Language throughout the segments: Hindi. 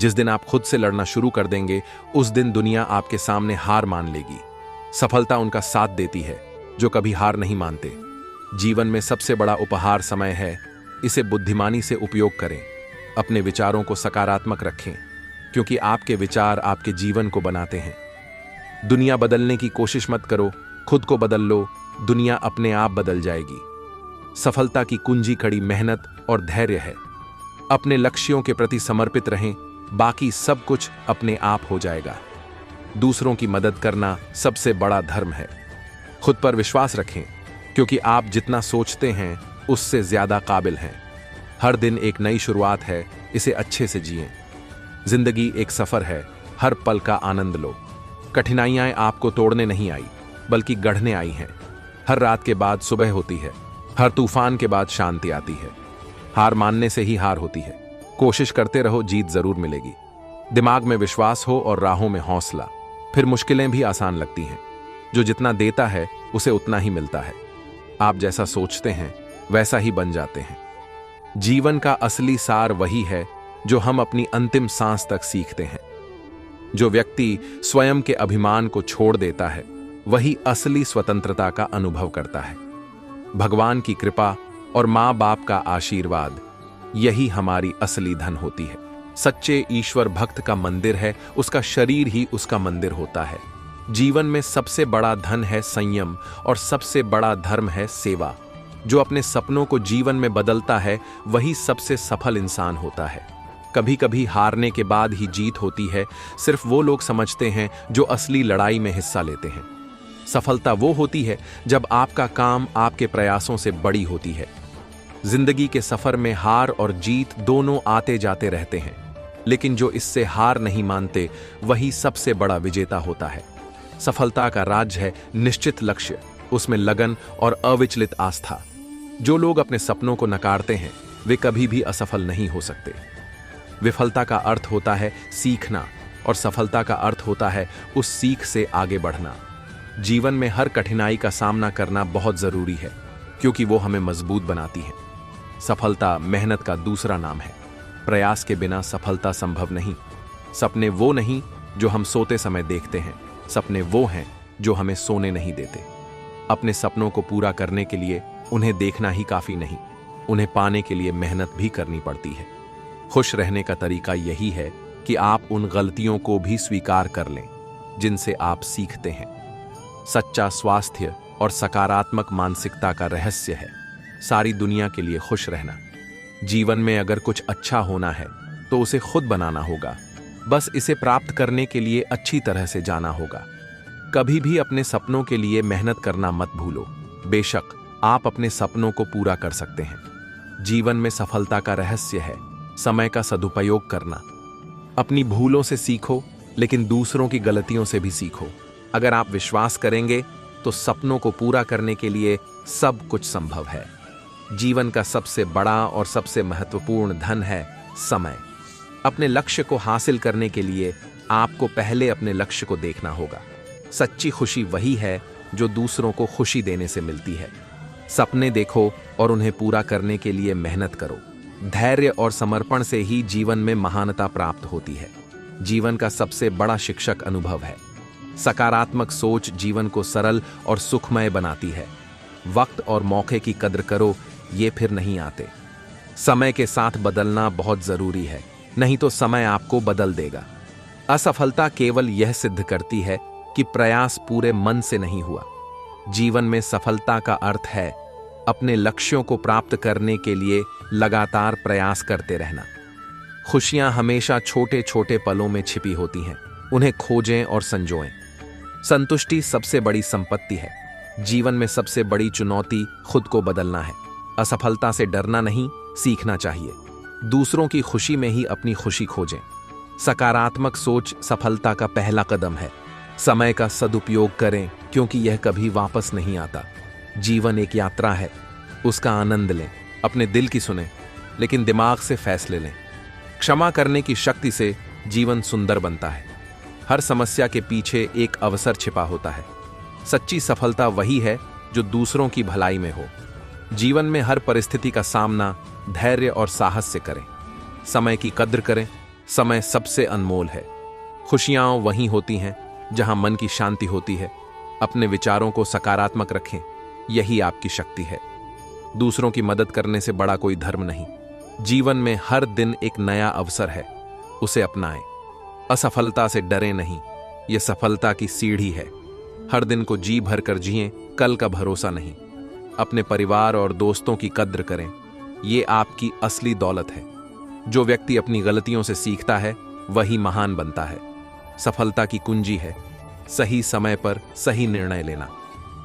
जिस दिन आप खुद से लड़ना शुरू कर देंगे, उस दिन दुनिया आपके सामने हार मान लेगी। सफलता उनका साथ देती है जो कभी हार नहीं मानते। जीवन में सबसे बड़ा उपहार समय है, इसे बुद्धिमानी से उपयोग करें। अपने विचारों को सकारात्मक रखें, क्योंकि आपके विचार आपके जीवन को बनाते हैं। दुनिया बदलने की कोशिश मत करो, खुद को बदल लो, दुनिया अपने आप बदल जाएगी। सफलता की कुंजी कड़ी मेहनत और धैर्य है। अपने लक्ष्यों के प्रति समर्पित रहें, बाकी सब कुछ अपने आप हो जाएगा। दूसरों की मदद करना सबसे बड़ा धर्म है। खुद पर विश्वास रखें, क्योंकि आप जितना सोचते हैं उससे ज्यादा काबिल हैं। हर दिन एक नई शुरुआत है, इसे अच्छे से जिएं। जिंदगी एक सफर है, हर पल का आनंद लो। कठिनाइयां आपको तोड़ने नहीं आई, बल्कि गढ़ने आई हैं। हर रात के बाद सुबह होती है, हर तूफान के बाद शांति आती है। हार मानने से ही हार होती है। कोशिश करते रहो, जीत जरूर मिलेगी। दिमाग में विश्वास हो और राहों में हौसला, फिर मुश्किलें भी आसान लगती हैं। जो जितना देता है उसे उतना ही मिलता है। आप जैसा सोचते हैं वैसा ही बन जाते हैं। जीवन का असली सार वही है जो हम अपनी अंतिम सांस तक सीखते हैं। जो व्यक्ति स्वयं के अभिमान को छोड़ देता है, वही असली स्वतंत्रता का अनुभव करता है। भगवान की कृपा और माँ बाप का आशीर्वाद, यही हमारी असली धन होती है। सच्चे ईश्वर भक्त का मंदिर है, उसका शरीर ही उसका मंदिर होता है। जीवन में सबसे बड़ा धन है संयम, और सबसे बड़ा धर्म है सेवा। जो अपने सपनों को जीवन में बदलता है, वही सबसे सफल इंसान होता है। कभी कभी हारने के बाद ही जीत होती है, सिर्फ वो लोग समझते हैं जो असली लड़ाई में हिस्सा लेते हैं। सफलता वो होती है जब आपका काम आपके प्रयासों से बड़ी होती है। जिंदगी के सफर में हार और जीत दोनों आते जाते रहते हैं, लेकिन जो इससे हार नहीं मानते, वही सबसे बड़ा विजेता होता है। सफलता का राज है निश्चित लक्ष्य, उसमें लगन और अविचलित आस्था। जो लोग अपने सपनों को नकारते हैं, वे कभी भी असफल नहीं हो सकते। विफलता का अर्थ होता है सीखना, और सफलता का अर्थ होता है उस सीख से आगे बढ़ना। जीवन में हर कठिनाई का सामना करना बहुत जरूरी है, क्योंकि वो हमें मजबूत बनाती है। सफलता मेहनत का दूसरा नाम है। प्रयास के बिना सफलता संभव नहीं। सपने वो नहीं जो हम सोते समय देखते हैं, सपने वो हैं जो हमें सोने नहीं देते। अपने सपनों को पूरा करने के लिए उन्हें देखना ही काफी नहीं, उन्हें पाने के लिए मेहनत भी करनी पड़ती है। खुश रहने का तरीका यही है कि आप उन गलतियों को भी स्वीकार कर लें जिनसे आप सीखते हैं। सच्चा स्वास्थ्य और सकारात्मक मानसिकता का रहस्य है सारी दुनिया के लिए खुश रहना। जीवन में अगर कुछ अच्छा होना है तो उसे खुद बनाना होगा, बस इसे प्राप्त करने के लिए अच्छी तरह से जाना होगा। कभी भी अपने सपनों के लिए मेहनत करना मत भूलो। बेशक आप अपने सपनों को पूरा कर सकते हैं। जीवन में सफलता का रहस्य है समय का सदुपयोग करना। अपनी भूलों से सीखो, लेकिन दूसरों की गलतियों से भी सीखो। अगर आप विश्वास करेंगे तो सपनों को पूरा करने के लिए सब कुछ संभव है। जीवन का सबसे बड़ा और सबसे महत्वपूर्ण धन है समय। अपने लक्ष्य को हासिल करने के लिए आपको पहले अपने लक्ष्य को देखना होगा। सच्ची खुशी वही है जो दूसरों को खुशी देने से मिलती है। सपने देखो और उन्हें पूरा करने के लिए मेहनत करो। धैर्य और समर्पण से ही जीवन में महानता प्राप्त होती है। जीवन का सबसे बड़ा शिक्षक अनुभव है। सकारात्मक सोच जीवन को सरल और सुखमय बनाती है। वक्त और मौके की कद्र करो, ये फिर नहीं आते। समय के साथ बदलना बहुत जरूरी है, नहीं तो समय आपको बदल देगा। असफलता केवल यह सिद्ध करती है कि प्रयास पूरे मन से नहीं हुआ। जीवन में सफलता का अर्थ है अपने लक्ष्यों को प्राप्त करने के लिए लगातार प्रयास करते रहना। खुशियां हमेशा छोटे छोटे पलों में छिपी होती हैं, उन्हें खोजें और संजोएं। संतुष्टि सबसे बड़ी संपत्ति है। जीवन में सबसे बड़ी चुनौती खुद को बदलना है। असफलता से डरना नहीं, सीखना चाहिए। दूसरों की खुशी में ही अपनी खुशी खोजें। सकारात्मक सोच सफलता का पहला कदम है। समय का सदुपयोग करें, क्योंकि यह कभी वापस नहीं आता। जीवन एक यात्रा है, उसका आनंद लें। अपने दिल की सुनें, लेकिन दिमाग से फैसले लें। क्षमा करने की शक्ति से जीवन सुंदर बनता है। हर समस्या के पीछे एक अवसर छिपा होता है। सच्ची सफलता वही है जो दूसरों की भलाई में हो। जीवन में हर परिस्थिति का सामना धैर्य और साहस से करें। समय की कद्र करें, समय सबसे अनमोल है। खुशियां वहीं होती हैं जहां मन की शांति होती है। अपने विचारों को सकारात्मक रखें, यही आपकी शक्ति है। दूसरों की मदद करने से बड़ा कोई धर्म नहीं। जीवन में हर दिन एक नया अवसर है, उसे अपनाएं। असफलता से डरे नहीं, यह सफलता की सीढ़ी है। हर दिन को जी भर कर जिएं, कल का भरोसा नहीं। अपने परिवार और दोस्तों की कद्र करें, ये आपकी असली दौलत है। जो व्यक्ति अपनी गलतियों से सीखता है वही महान बनता है। सफलता की कुंजी है सही समय पर सही निर्णय लेना।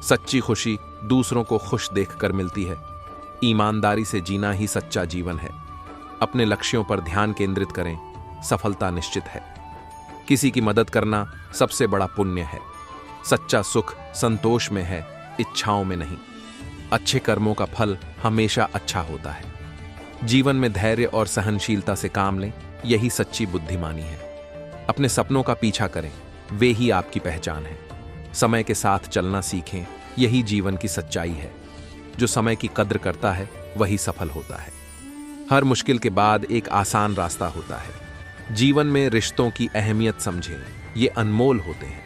सच्ची खुशी दूसरों को खुश देखकर मिलती है। ईमानदारी से जीना ही सच्चा जीवन है। अपने लक्ष्यों पर ध्यान केंद्रित करें, सफलता निश्चित है। किसी की मदद करना सबसे बड़ा पुण्य है। सच्चा सुख संतोष में है, इच्छाओं में नहीं। अच्छे कर्मों का फल हमेशा अच्छा होता है। जीवन में धैर्य और सहनशीलता से काम लें, यही सच्ची बुद्धिमानी है। अपने सपनों का पीछा करें, वे ही आपकी पहचान है। समय के साथ चलना सीखें, यही जीवन की सच्चाई है। जो समय की कद्र करता है वही सफल होता है। हर मुश्किल के बाद एक आसान रास्ता होता है। जीवन में रिश्तों की अहमियत समझें, ये अनमोल होते हैं।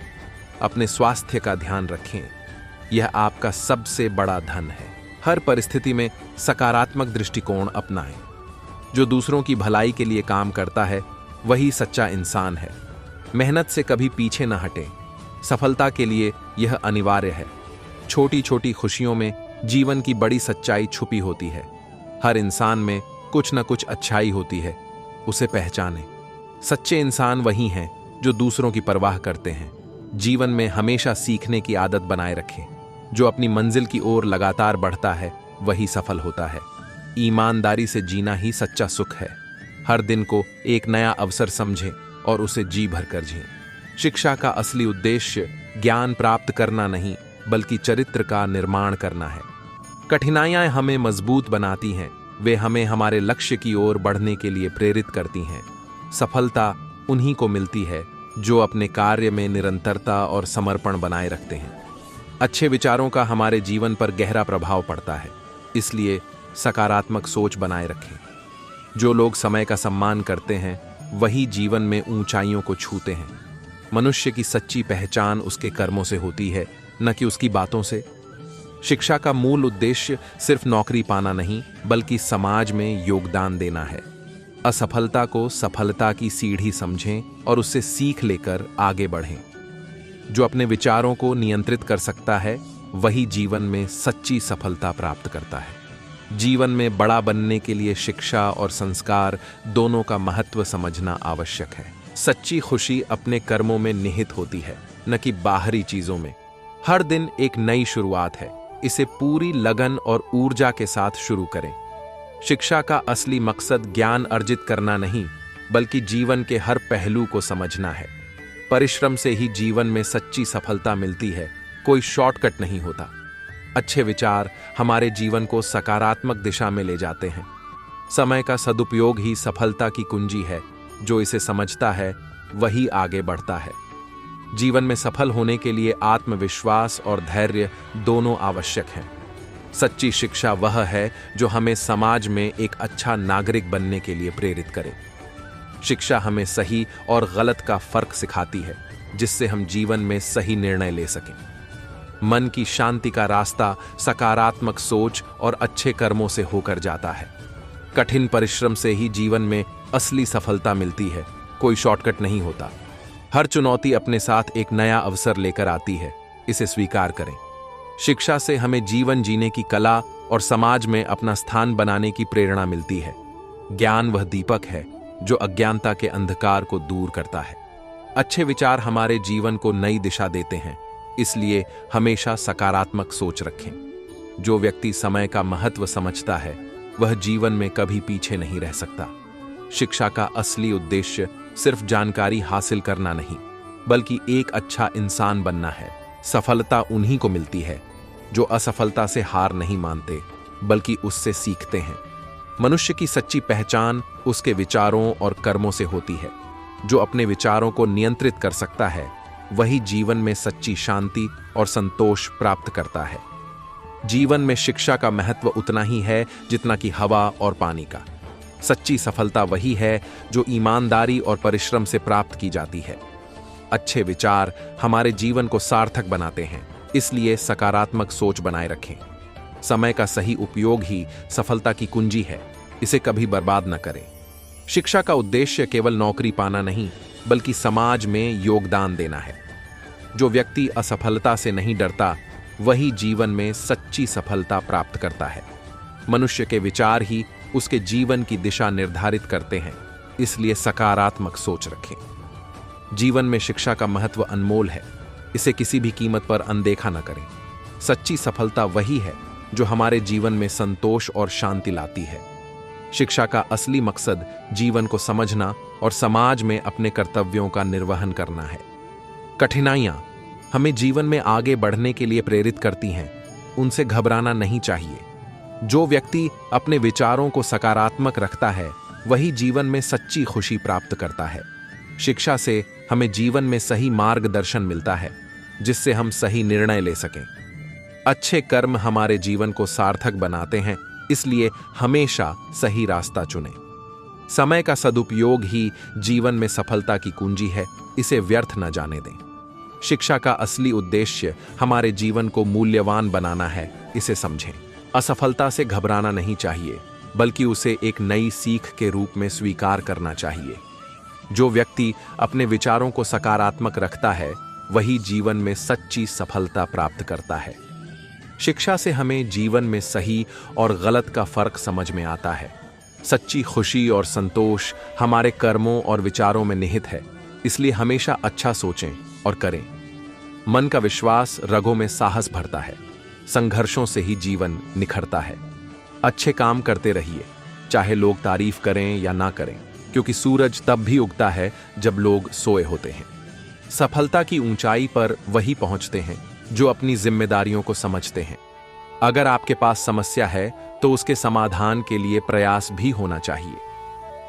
अपने स्वास्थ्य का ध्यान रखें, यह आपका सबसे बड़ा धन है। हर परिस्थिति में सकारात्मक दृष्टिकोण अपनाएं। जो दूसरों की भलाई के लिए काम करता है वही सच्चा इंसान है। मेहनत से कभी पीछे न हटें, सफलता के लिए यह अनिवार्य है। छोटी छोटी खुशियों में जीवन की बड़ी सच्चाई छुपी होती है। हर इंसान में कुछ न कुछ अच्छाई होती है, उसे पहचानें। सच्चे इंसान वही हैं जो दूसरों की परवाह करते हैं। जीवन में हमेशा सीखने की आदत बनाए रखें। जो अपनी मंजिल की ओर लगातार बढ़ता है वही सफल होता है। ईमानदारी से जीना ही सच्चा सुख है। हर दिन को एक नया अवसर समझें और उसे जी भर कर जिएं। शिक्षा का असली उद्देश्य ज्ञान प्राप्त करना नहीं, बल्कि चरित्र का निर्माण करना है। कठिनाइयां हमें मजबूत बनाती हैं, वे हमें हमारे लक्ष्य की ओर बढ़ने के लिए प्रेरित करती हैं। सफलता उन्हीं को मिलती है जो अपने कार्य में निरंतरता और समर्पण बनाए रखते हैं। अच्छे विचारों का हमारे जीवन पर गहरा प्रभाव पड़ता है, इसलिए सकारात्मक सोच बनाए रखें। जो लोग समय का सम्मान करते हैं वही जीवन में ऊंचाइयों को छूते हैं। मनुष्य की सच्ची पहचान उसके कर्मों से होती है, न कि उसकी बातों से। शिक्षा का मूल उद्देश्य सिर्फ नौकरी पाना नहीं, बल्कि समाज में योगदान देना है। असफलता को सफलता की सीढ़ी समझें और उससे सीख लेकर आगे बढ़ें। जो अपने विचारों को नियंत्रित कर सकता है वही जीवन में सच्ची सफलता प्राप्त करता है। जीवन में बड़ा बनने के लिए शिक्षा और संस्कार दोनों का महत्व समझना आवश्यक है। सच्ची खुशी अपने कर्मों में निहित होती है, न कि बाहरी चीजों में। हर दिन एक नई शुरुआत है, इसे पूरी लगन और ऊर्जा के साथ शुरू करें। शिक्षा का असली मकसद ज्ञान अर्जित करना नहीं, बल्कि जीवन के हर पहलू को समझना है। परिश्रम से ही जीवन में सच्ची सफलता मिलती है, कोई शॉर्टकट नहीं होता। अच्छे विचार हमारे जीवन को सकारात्मक दिशा में ले जाते हैं। समय का सदुपयोग ही सफलता की कुंजी है। जो इसे समझता है वही आगे बढ़ता है। जीवन में सफल होने के लिए आत्मविश्वास और धैर्य दोनों आवश्यक हैं। सच्ची शिक्षा वह है जो हमें समाज में एक अच्छा नागरिक बनने के लिए प्रेरित करे। शिक्षा हमें सही और गलत का फर्क सिखाती है, जिससे हम जीवन में सही निर्णय ले सकें। मन की शांति का रास्ता सकारात्मक सोच और अच्छे कर्मों से होकर जाता है। कठिन परिश्रम से ही जीवन में असली सफलता मिलती है, कोई शॉर्टकट नहीं होता। हर चुनौती अपने साथ एक नया अवसर लेकर आती है, इसे स्वीकार करें। शिक्षा से हमें जीवन जीने की कला और समाज में अपना स्थान बनाने की प्रेरणा मिलती है। ज्ञान वह दीपक है जो अज्ञानता के अंधकार को दूर करता है। अच्छे विचार हमारे जीवन को नई दिशा देते हैं, इसलिए हमेशा सकारात्मक सोच रखें। जो व्यक्ति समय का महत्व समझता है वह जीवन में कभी पीछे नहीं रह सकता। शिक्षा का असली उद्देश्य सिर्फ जानकारी हासिल करना नहीं, बल्कि एक अच्छा इंसान बनना है। सफलता उन्हीं को मिलती है जो असफलता से हार नहीं मानते, बल्कि उससे सीखते हैं। मनुष्य की सच्ची पहचान उसके विचारों और कर्मों से होती है। जो अपने विचारों को नियंत्रित कर सकता है वही जीवन में सच्ची शांति और संतोष प्राप्त करता है। जीवन में शिक्षा का महत्व उतना ही है जितना कि हवा और पानी का। सच्ची सफलता वही है जो ईमानदारी और परिश्रम से प्राप्त की जाती है। अच्छे विचार हमारे जीवन को सार्थक बनाते हैं, इसलिए सकारात्मक सोच बनाए रखें। समय का सही उपयोग ही सफलता की कुंजी है, इसे कभी बर्बाद न करें। शिक्षा का उद्देश्य केवल नौकरी पाना नहीं, बल्कि समाज में योगदान देना है। जो व्यक्ति असफलता से नहीं डरता, वही जीवन में सच्ची सफलता प्राप्त करता है। मनुष्य के विचार ही उसके जीवन की दिशा निर्धारित करते हैं, इसलिए सकारात्मक सोच रखें। जीवन में शिक्षा का महत्व अनमोल है, इसे किसी भी कीमत पर अनदेखा न करें। सच्ची सफलता वही है जो हमारे जीवन में संतोष और शांति लाती है। शिक्षा का असली मकसद जीवन को समझना और समाज में अपने कर्तव्यों का निर्वहन करना है। कठिनाइयां हमें जीवन में आगे बढ़ने के लिए प्रेरित करती हैं, उनसे घबराना नहीं चाहिए। जो व्यक्ति अपने विचारों को सकारात्मक रखता है, वही जीवन में सच्ची खुशी प्राप्त करता है। शिक्षा से हमें जीवन में सही मार्गदर्शन मिलता है, जिससे हम सही निर्णय ले सकें। अच्छे कर्म हमारे जीवन को सार्थक बनाते हैं, इसलिए हमेशा सही रास्ता चुनें। समय का सदुपयोग ही जीवन में सफलता की कुंजी है, इसे व्यर्थ न जाने दें। शिक्षा का असली उद्देश्य हमारे जीवन को मूल्यवान बनाना है, इसे समझें। असफलता से घबराना नहीं चाहिए, बल्कि उसे एक नई सीख के रूप में स्वीकार करना चाहिए। जो व्यक्ति अपने विचारों को सकारात्मक रखता है, वही जीवन में सच्ची सफलता प्राप्त करता है। शिक्षा से हमें जीवन में सही और गलत का फर्क समझ में आता है। सच्ची खुशी और संतोष हमारे कर्मों और विचारों में निहित है, इसलिए हमेशा अच्छा सोचें और करें। मन का विश्वास रगों में साहस भरता है। संघर्षों से ही जीवन निखरता है। अच्छे काम करते रहिए, चाहे लोग तारीफ करें या ना करें, क्योंकि सूरज तब भी उगता है जब लोग सोए होते हैं। सफलता की ऊंचाई पर वही पहुंचते हैं जो अपनी जिम्मेदारियों को समझते हैं। अगर आपके पास समस्या है, तो उसके समाधान के लिए प्रयास भी होना चाहिए।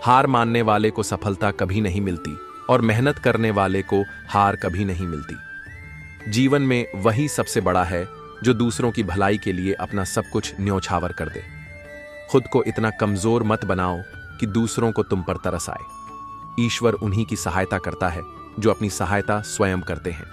हार मानने वाले को सफलता कभी नहीं मिलती और मेहनत करने वाले को हार कभी नहीं मिलती। जीवन में वही सबसे बड़ा है जो दूसरों की भलाई के लिए अपना सब कुछ न्योछावर कर दे। खुद को इतना कमजोर मत बनाओ कि दूसरों को तुम पर तरस आए। ईश्वर उन्हीं की सहायता करता है जो अपनी सहायता स्वयं करते हैं।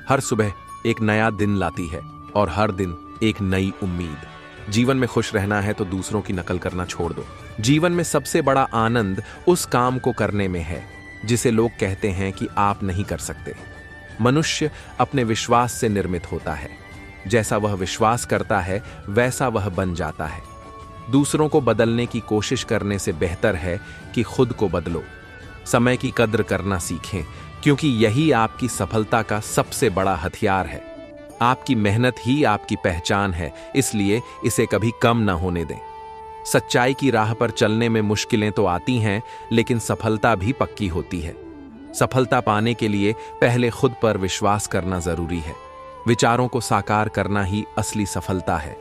हर सुबह एक नया दिन लाती है और हर दिन एक नई उम्मीद। जीवन में खुश रहना है तो दूसरों की नकल करना छोड़ दो। जीवन में सबसे बड़ा आनंद उस काम को करने में है जिसे लोग कहते हैं कि आप नहीं कर सकते। मनुष्य अपने विश्वास से निर्मित होता है। जैसा वह विश्वास करता है, वैसा वह बन जाता है। दूसरों को बदलने की कोशिश करने से बेहतर है कि खुद को बदलो। समय की कद्र करना सीखें, क्योंकि यही आपकी सफलता का सबसे बड़ा हथियार है। आपकी मेहनत ही आपकी पहचान है, इसलिए इसे कभी कम न होने दें। सच्चाई की राह पर चलने में मुश्किलें तो आती हैं, लेकिन सफलता भी पक्की होती है। सफलता पाने के लिए पहले खुद पर विश्वास करना जरूरी है। विचारों को साकार करना ही असली सफलता है।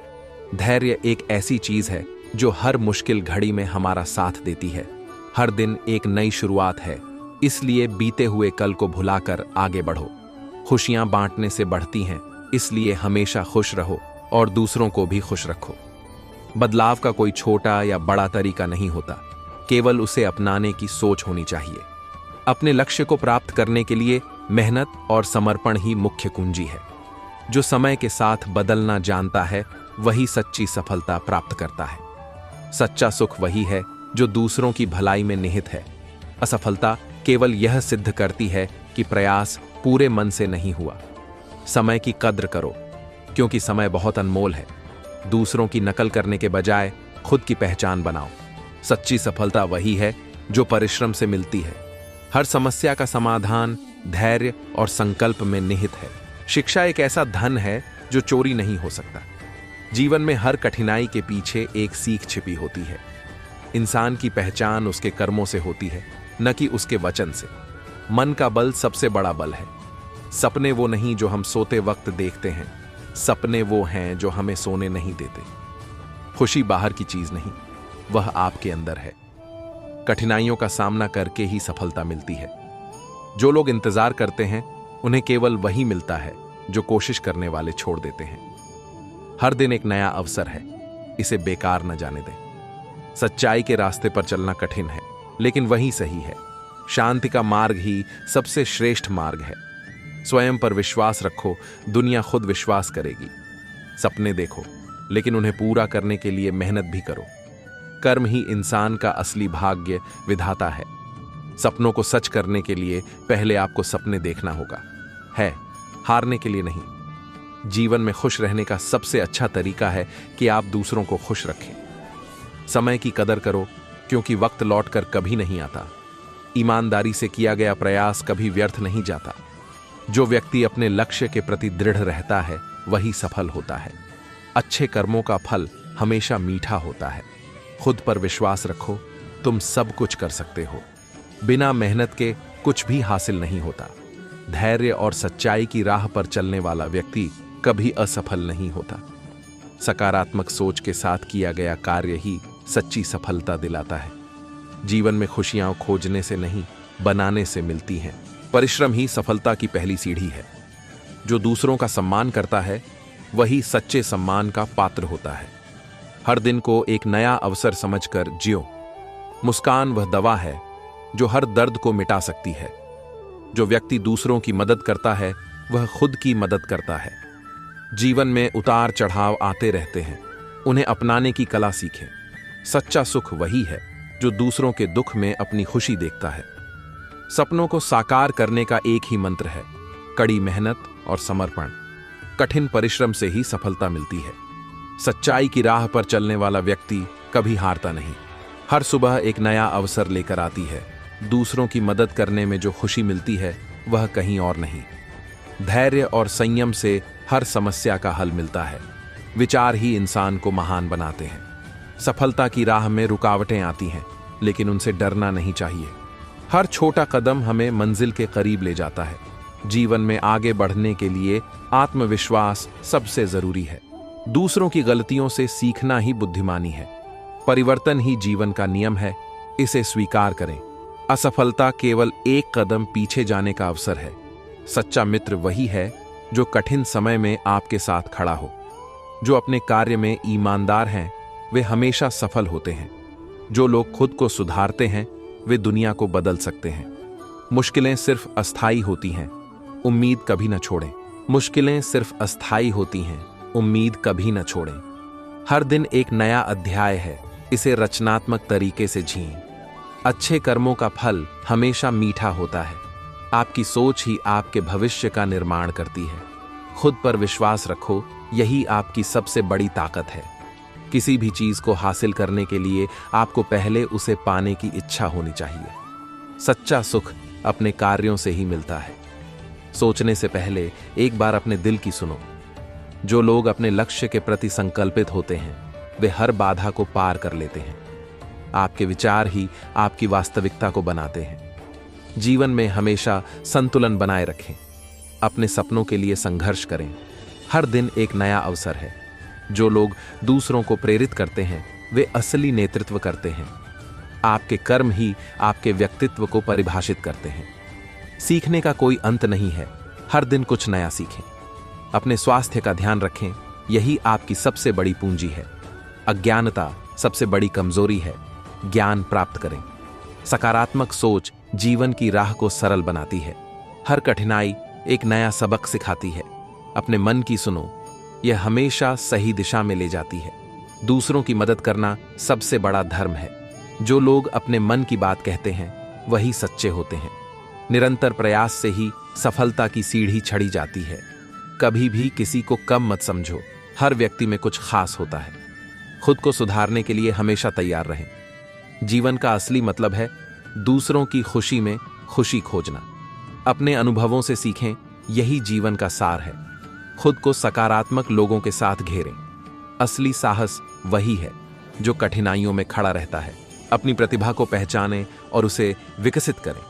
धैर्य एक ऐसी चीज है जो हर मुश्किल घड़ी में हमारा साथ देती है। हर दिन एक नई शुरुआत है, इसलिए बीते हुए कल को भुलाकर आगे बढ़ो। खुशियां बांटने से बढ़ती हैं, इसलिए हमेशा खुश रहो और दूसरों को भी खुश रखो। बदलाव का कोई छोटा या बड़ा तरीका नहीं होता, केवल उसे अपनाने की सोच होनी चाहिए। अपने लक्ष्य को प्राप्त करने के लिए मेहनत और समर्पण ही मुख्य कुंजी है। जो समय के साथ बदलना जानता है, वही सच्ची सफलता प्राप्त करता है। सच्चा सुख वही है जो दूसरों की भलाई में निहित है। असफलता केवल यह सिद्ध करती है कि प्रयास पूरे मन से नहीं हुआ। समय की कद्र करो, क्योंकि समय बहुत अनमोल है। दूसरों की नकल करने के बजाय खुद की पहचान बनाओ। सच्ची सफलता वही है जो परिश्रम से मिलती है। हर समस्या का समाधान धैर्य और संकल्प में निहित है। शिक्षा एक ऐसा धन है जो चोरी नहीं हो सकता। जीवन में हर कठिनाई के पीछे एक सीख छिपी होती है। इंसान की पहचान उसके कर्मों से होती है, न कि उसके वचन से। मन का बल सबसे बड़ा बल है। सपने वो नहीं जो हम सोते वक्त देखते हैं, सपने वो हैं जो हमें सोने नहीं देते। खुशी बाहर की चीज नहीं, वह आपके अंदर है। कठिनाइयों का सामना करके ही सफलता मिलती है। जो लोग इंतजार करते हैं, उन्हें केवल वही मिलता है जो कोशिश करने वाले छोड़ देते हैं। हर दिन एक नया अवसर है, इसे बेकार न जाने दें। सच्चाई के रास्ते पर चलना कठिन है, लेकिन वही सही है। शांति का मार्ग ही सबसे श्रेष्ठ मार्ग है। स्वयं पर विश्वास रखो, दुनिया खुद विश्वास करेगी। सपने देखो, लेकिन उन्हें पूरा करने के लिए मेहनत भी करो। कर्म ही इंसान का असली भाग्य विधाता है। सपनों को सच करने के लिए पहले आपको सपने देखना होगा, है हारने के लिए नहीं। जीवन में खुश रहने का सबसे अच्छा तरीका है कि आप दूसरों को खुश रखें। समय की कदर करो, क्योंकि वक्त लौटकर कभी नहीं आता। ईमानदारी से किया गया प्रयास कभी व्यर्थ नहीं जाता। जो व्यक्ति अपने लक्ष्य के प्रति दृढ़ रहता है वही सफल होता है। अच्छे कर्मों का फल हमेशा मीठा होता है। खुद पर विश्वास रखो, तुम सब कुछ कर सकते हो। बिना मेहनत के कुछ भी हासिल नहीं होता। धैर्य और सच्चाई की राह पर चलने वाला व्यक्ति कभी असफल नहीं होता। सकारात्मक सोच के साथ किया गया कार्य ही सच्ची सफलता दिलाता है। जीवन में खुशियां खोजने से नहीं, बनाने से मिलती हैं। परिश्रम ही सफलता की पहली सीढ़ी है। जो दूसरों का सम्मान करता है वही सच्चे सम्मान का पात्र होता है। हर दिन को एक नया अवसर समझकर जियो। मुस्कान वह दवा है जो हर दर्द को मिटा सकती है। जो व्यक्ति दूसरों की मदद करता है वह खुद की मदद करता है। जीवन में उतार चढ़ाव आते रहते हैं, उन्हें अपनाने की कला सीखें। सच्चा सुख वही है जो दूसरों के दुख में अपनी खुशी देखता है। सपनों को साकार करने का एक ही मंत्र है, कड़ी मेहनत और समर्पण। कठिन परिश्रम से ही सफलता मिलती है। सच्चाई की राह पर चलने वाला व्यक्ति कभी हारता नहीं। हर सुबह एक नया अवसर लेकर आती है। दूसरों की मदद करने में जो खुशी मिलती है वह कहीं और नहीं। धैर्य और संयम से हर समस्या का हल मिलता है। विचार ही इंसान को महान बनाते हैं। सफलता की राह में रुकावटें आती हैं, लेकिन उनसे डरना नहीं चाहिए। हर छोटा कदम हमें मंजिल के करीब ले जाता है। जीवन में आगे बढ़ने के लिए आत्मविश्वास सबसे जरूरी है। दूसरों की गलतियों से सीखना ही बुद्धिमानी है। परिवर्तन ही जीवन का नियम है, इसे स्वीकार करें। असफलता केवल एक कदम पीछे जाने का अवसर है। सच्चा मित्र वही है जो कठिन समय में आपके साथ खड़ा हो। जो अपने कार्य में ईमानदार हैं वे हमेशा सफल होते हैं। जो लोग खुद को सुधारते हैं वे दुनिया को बदल सकते हैं। मुश्किलें सिर्फ अस्थायी होती हैं, उम्मीद कभी न छोड़ें। मुश्किलें सिर्फ अस्थायी होती हैं, उम्मीद कभी न छोड़ें। हर दिन एक नया अध्याय है, इसे रचनात्मक तरीके से जिएं। अच्छे कर्मों का फल हमेशा मीठा होता है। आपकी सोच ही आपके भविष्य का निर्माण करती है। खुद पर विश्वास रखो, यही आपकी सबसे बड़ी ताकत है। किसी भी चीज को हासिल करने के लिए आपको पहले उसे पाने की इच्छा होनी चाहिए। सच्चा सुख अपने कार्यों से ही मिलता है। सोचने से पहले एक बार अपने दिल की सुनो। जो लोग अपने लक्ष्य के प्रति संकल्पित होते हैं वे हर बाधा को पार कर लेते हैं। आपके विचार ही आपकी वास्तविकता को बनाते हैं। जीवन में हमेशा संतुलन बनाए रखें। अपने सपनों के लिए संघर्ष करें। हर दिन एक नया अवसर है। जो लोग दूसरों को प्रेरित करते हैं वे असली नेतृत्व करते हैं। आपके कर्म ही आपके व्यक्तित्व को परिभाषित करते हैं। सीखने का कोई अंत नहीं है, हर दिन कुछ नया सीखें। अपने स्वास्थ्य का ध्यान रखें, यही आपकी सबसे बड़ी पूंजी है। अज्ञानता सबसे बड़ी कमजोरी है, ज्ञान प्राप्त करें। सकारात्मक सोच जीवन की राह को सरल बनाती है। हर कठिनाई एक नया सबक सिखाती है। अपने मन की सुनो, यह हमेशा सही दिशा में ले जाती है। दूसरों की मदद करना सबसे बड़ा धर्म है। जो लोग अपने मन की बात कहते हैं वही सच्चे होते हैं। निरंतर प्रयास से ही सफलता की सीढ़ी चढ़ी जाती है। कभी भी किसी को कम मत समझो, हर व्यक्ति में कुछ खास होता है। खुद को सुधारने के लिए हमेशा तैयार रहें। जीवन का असली मतलब है दूसरों की खुशी में खुशी खोजना। अपने अनुभवों से सीखें, यही जीवन का सार है। खुद को सकारात्मक लोगों के साथ घेरें। असली साहस वही है जो कठिनाइयों में खड़ा रहता है। अपनी प्रतिभा को पहचानें और उसे विकसित करें।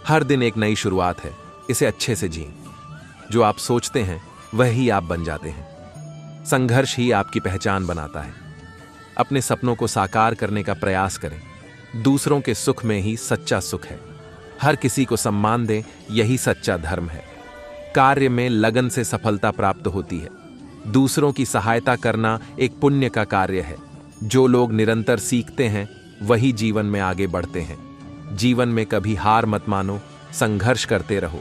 हर दिन एक नई शुरुआत है, इसे अच्छे से जिएं। जो आप सोचते हैं वही आप बन जाते हैं। संघर्ष ही आपकी पहचान बनाता है। अपने सपनों को साकार करने का प्रयास करें। दूसरों के सुख में ही सच्चा सुख है। हर किसी को सम्मान दें, यही सच्चा धर्म है। कार्य में लगन से सफलता प्राप्त होती है। दूसरों की सहायता करना एक पुण्य का कार्य है। जो लोग निरंतर सीखते हैं वही जीवन में आगे बढ़ते हैं। जीवन में कभी हार मत मानो, संघर्ष करते रहो।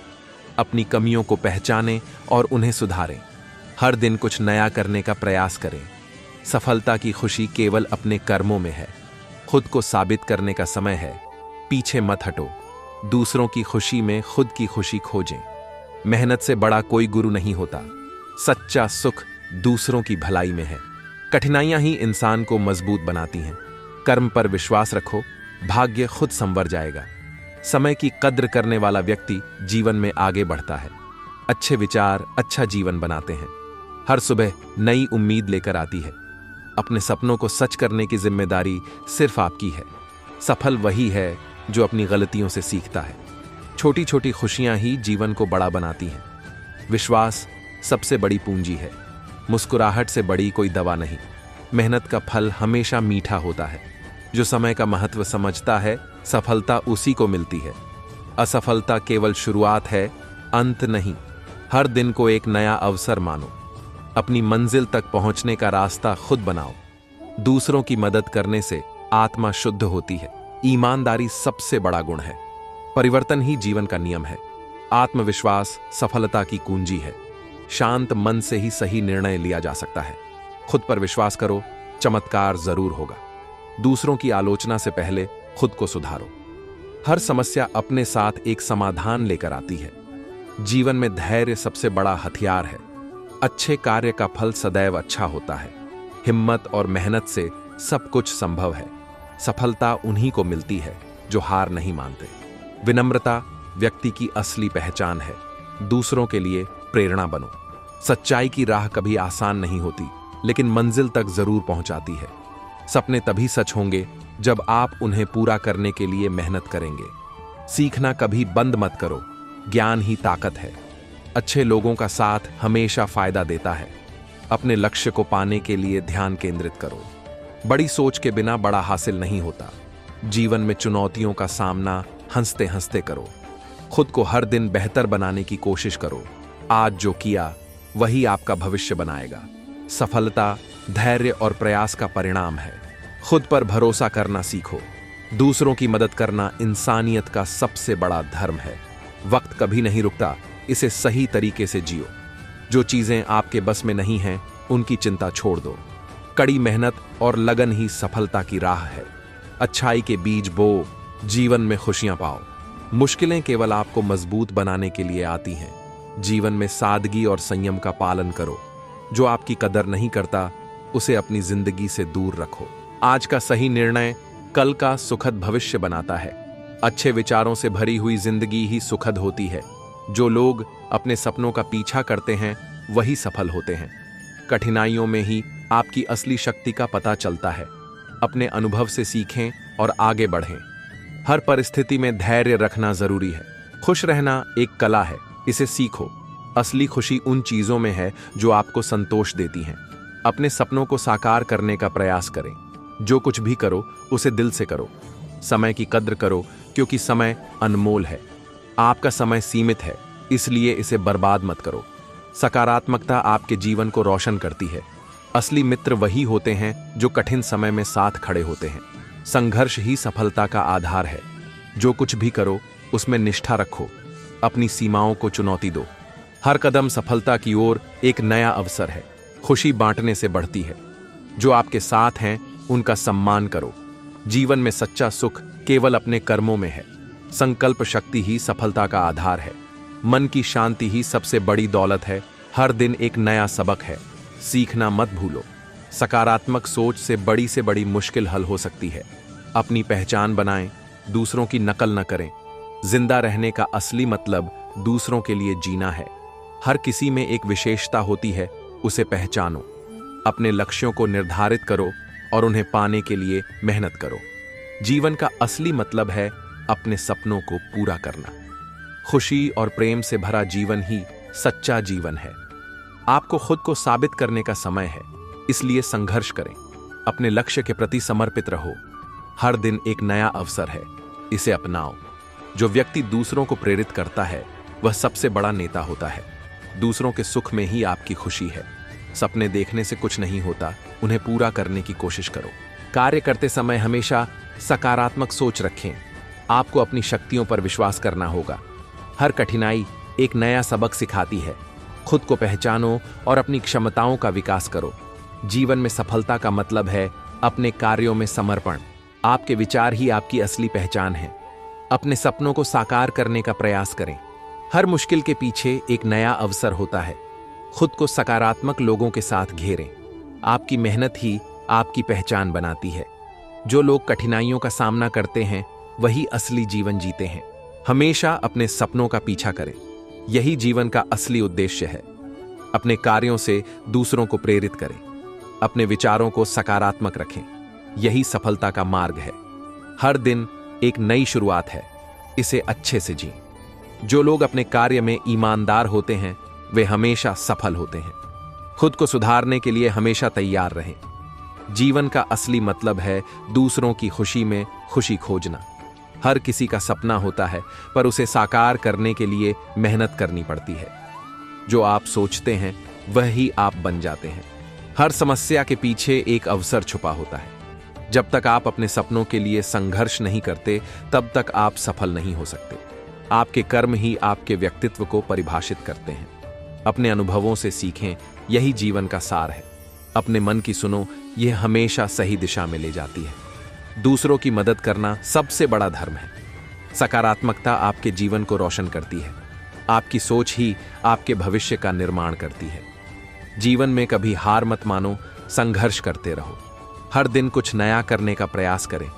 अपनी कमियों को पहचानें और उन्हें सुधारें। हर दिन कुछ नया करने का प्रयास करें। सफलता की खुशी केवल अपने कर्मों में है। खुद को साबित करने का समय है। पीछे मत हटो। दूसरों की खुशी में खुद की खुशी खोजें। मेहनत से बड़ा कोई गुरु नहीं होता। सच्चा सुख दूसरों की भलाई में है। कठिनाइयां ही इंसान को मजबूत बनाती हैं। कर्म पर विश्वास रखो, भाग्य खुद संवर जाएगा। समय की कद्र करने वाला व्यक्ति जीवन में आगे बढ़ता है। अच्छे विचार अच्छा जीवन बनाते हैं। हर सुबह नई उम्मीद लेकर आती है। अपने सपनों को सच करने की जिम्मेदारी सिर्फ आपकी है। सफल वही है जो अपनी गलतियों से सीखता है। छोटी छोटी खुशियां ही जीवन को बड़ा बनाती हैं। विश्वास सबसे बड़ी पूंजी है। मुस्कुराहट से बड़ी कोई दवा नहीं। मेहनत का फल हमेशा मीठा होता है। जो समय का महत्व समझता है, सफलता उसी को मिलती है। असफलता केवल शुरुआत है, अंत नहीं। हर दिन को एक नया अवसर मानो। अपनी मंजिल तक पहुंचने का रास्ता खुद बनाओ। दूसरों की मदद करने से आत्मा शुद्ध होती है। ईमानदारी सबसे बड़ा गुण है। परिवर्तन ही जीवन का नियम है। आत्मविश्वास सफलता की कुंजी है। शांत मन से ही सही निर्णय लिया जा सकता है। खुद पर विश्वास करो, चमत्कार जरूर होगा। दूसरों की आलोचना से पहले खुद को सुधारो। हर समस्या अपने साथ एक समाधान लेकर आती है। जीवन में धैर्य सबसे बड़ा हथियार है। अच्छे कार्य का फल सदैव अच्छा होता है। हिम्मत और मेहनत से सब कुछ संभव है। सफलता उन्हीं को मिलती है जो हार नहीं मानते। विनम्रता व्यक्ति की असली पहचान है। दूसरों के लिए प्रेरणा बनो। सच्चाई की राह कभी आसान नहीं होती, लेकिन मंजिल तक जरूर पहुंचाती है। सपने तभी सच होंगे जब आप उन्हें पूरा करने के लिए मेहनत करेंगे। सीखना कभी बंद मत करो, ज्ञान ही ताकत है। अच्छे लोगों का साथ हमेशा फायदा देता है। अपने लक्ष्य को पाने के लिए ध्यान केंद्रित करो। बड़ी सोच के बिना बड़ा हासिल नहीं होता। जीवन में चुनौतियों का सामना हंसते हंसते करो। खुद को हर दिन बेहतर बनाने की कोशिश करो। आज जो किया वही आपका भविष्य बनाएगा। सफलता धैर्य और प्रयास का परिणाम है। खुद पर भरोसा करना सीखो। दूसरों की मदद करना इंसानियत का सबसे बड़ा धर्म है। वक्त कभी नहीं रुकता, इसे सही तरीके से जियो। जो चीजें आपके बस में नहीं हैं, उनकी चिंता छोड़ दो। कड़ी मेहनत और लगन ही सफलता की राह है। अच्छाई के बीज बो, जीवन में खुशियां पाओ। मुश्किलें केवल आपको मजबूत बनाने के लिए आती हैं। जीवन में सादगी और संयम का पालन करो। जो आपकी कदर नहीं करता, उसे अपनी जिंदगी से दूर रखो। आज का सही निर्णय कल का सुखद भविष्य बनाता है। अच्छे विचारों से भरी हुई जिंदगी ही सुखद होती है। जो लोग अपने सपनों का पीछा करते हैं वही सफल होते हैं। कठिनाइयों में ही आपकी असली शक्ति का पता चलता है। अपने अनुभव से सीखें और आगे बढ़ें। हर परिस्थिति में धैर्य रखना जरूरी है। खुश रहना एक कला है, इसे सीखो। असली खुशी उन चीजों में है जो आपको संतोष देती हैं। अपने सपनों को साकार करने का प्रयास करें। जो कुछ भी करो उसे दिल से करो। समय की कद्र करो, क्योंकि समय अनमोल है। आपका समय सीमित है, इसलिए इसे बर्बाद मत करो। सकारात्मकता आपके जीवन को रोशन करती है। असली मित्र वही होते हैं जो कठिन समय में साथ खड़े होते हैं। संघर्ष ही सफलता का आधार है। जो कुछ भी करो उसमें निष्ठा रखो। अपनी सीमाओं को चुनौती दो। हर कदम सफलता की ओर एक नया अवसर है। खुशी बांटने से बढ़ती है। जो आपके साथ हैं उनका सम्मान करो। जीवन में सच्चा सुख केवल अपने कर्मों में है। संकल्प शक्ति ही सफलता का आधार है। मन की शांति ही सबसे बड़ी दौलत है। हर दिन एक नया सबक है। सीखना मत भूलो। सकारात्मक सोच से बड़ी मुश्किल हल हो सकती है। अपनी पहचान बनाएं, दूसरों की नकल न करें। जिंदा रहने का असली मतलब दूसरों के लिए जीना है। हर किसी में एक विशेषता होती है, उसे पहचानो। अपने लक्ष्यों को निर्धारित करो और उन्हें पाने के लिए मेहनत करो। जीवन का असली मतलब है अपने सपनों को पूरा करना। खुशी और प्रेम से भरा जीवन ही सच्चा जीवन है। आपको खुद को साबित करने का समय है, इसलिए संघर्ष करें। अपने लक्ष्य के प्रति समर्पित रहो। हर दिन एक नया अवसर है, इसे अपनाओ। जो व्यक्ति दूसरों को प्रेरित करता है वह सबसे बड़ा नेता होता है। दूसरों के सुख में ही आपकी खुशी है। सपने देखने से कुछ नहीं होता, उन्हें पूरा करने की कोशिश करो। कार्य करते समय हमेशा सकारात्मक सोच रखें। आपको अपनी शक्तियों पर विश्वास करना होगा। हर कठिनाई एक नया सबक सिखाती है। खुद को पहचानो और अपनी क्षमताओं का विकास करो। जीवन में सफलता का मतलब है अपने कार्यों में समर्पण। आपके विचार ही आपकी असली पहचान है। अपने सपनों को साकार करने का प्रयास करें। हर मुश्किल के पीछे एक नया अवसर होता है। खुद को सकारात्मक लोगों के साथ घेरें। आपकी मेहनत ही आपकी पहचान बनाती है। जो लोग कठिनाइयों का सामना करते हैं वही असली जीवन जीते हैं। हमेशा अपने सपनों का पीछा करें। यही जीवन का असली उद्देश्य है। अपने कार्यों से दूसरों को प्रेरित करें। अपने विचारों को सकारात्मक रखें। यही सफलता का मार्ग है। हर दिन एक नई शुरुआत है, इसे अच्छे से जिएं। जो लोग अपने कार्य में ईमानदार होते हैं वे हमेशा सफल होते हैं। खुद को सुधारने के लिए हमेशा तैयार रहें। जीवन का असली मतलब है दूसरों की खुशी में खुशी खोजना। हर किसी का सपना होता है, पर उसे साकार करने के लिए मेहनत करनी पड़ती है। जो आप सोचते हैं वही आप बन जाते हैं। हर समस्या के पीछे एक अवसर छुपा होता है। जब तक आप अपने सपनों के लिए संघर्ष नहीं करते, तब तक आप सफल नहीं हो सकते। आपके कर्म ही आपके व्यक्तित्व को परिभाषित करते हैं। अपने अनुभवों से सीखें, यही जीवन का सार है। अपने मन की सुनो, यह हमेशा सही दिशा में ले जाती है। दूसरों की मदद करना सबसे बड़ा धर्म है। सकारात्मकता आपके जीवन को रोशन करती है। आपकी सोच ही आपके भविष्य का निर्माण करती है। जीवन में कभी हार मत मानो, संघर्ष करते रहो। हर दिन कुछ नया करने का प्रयास करें।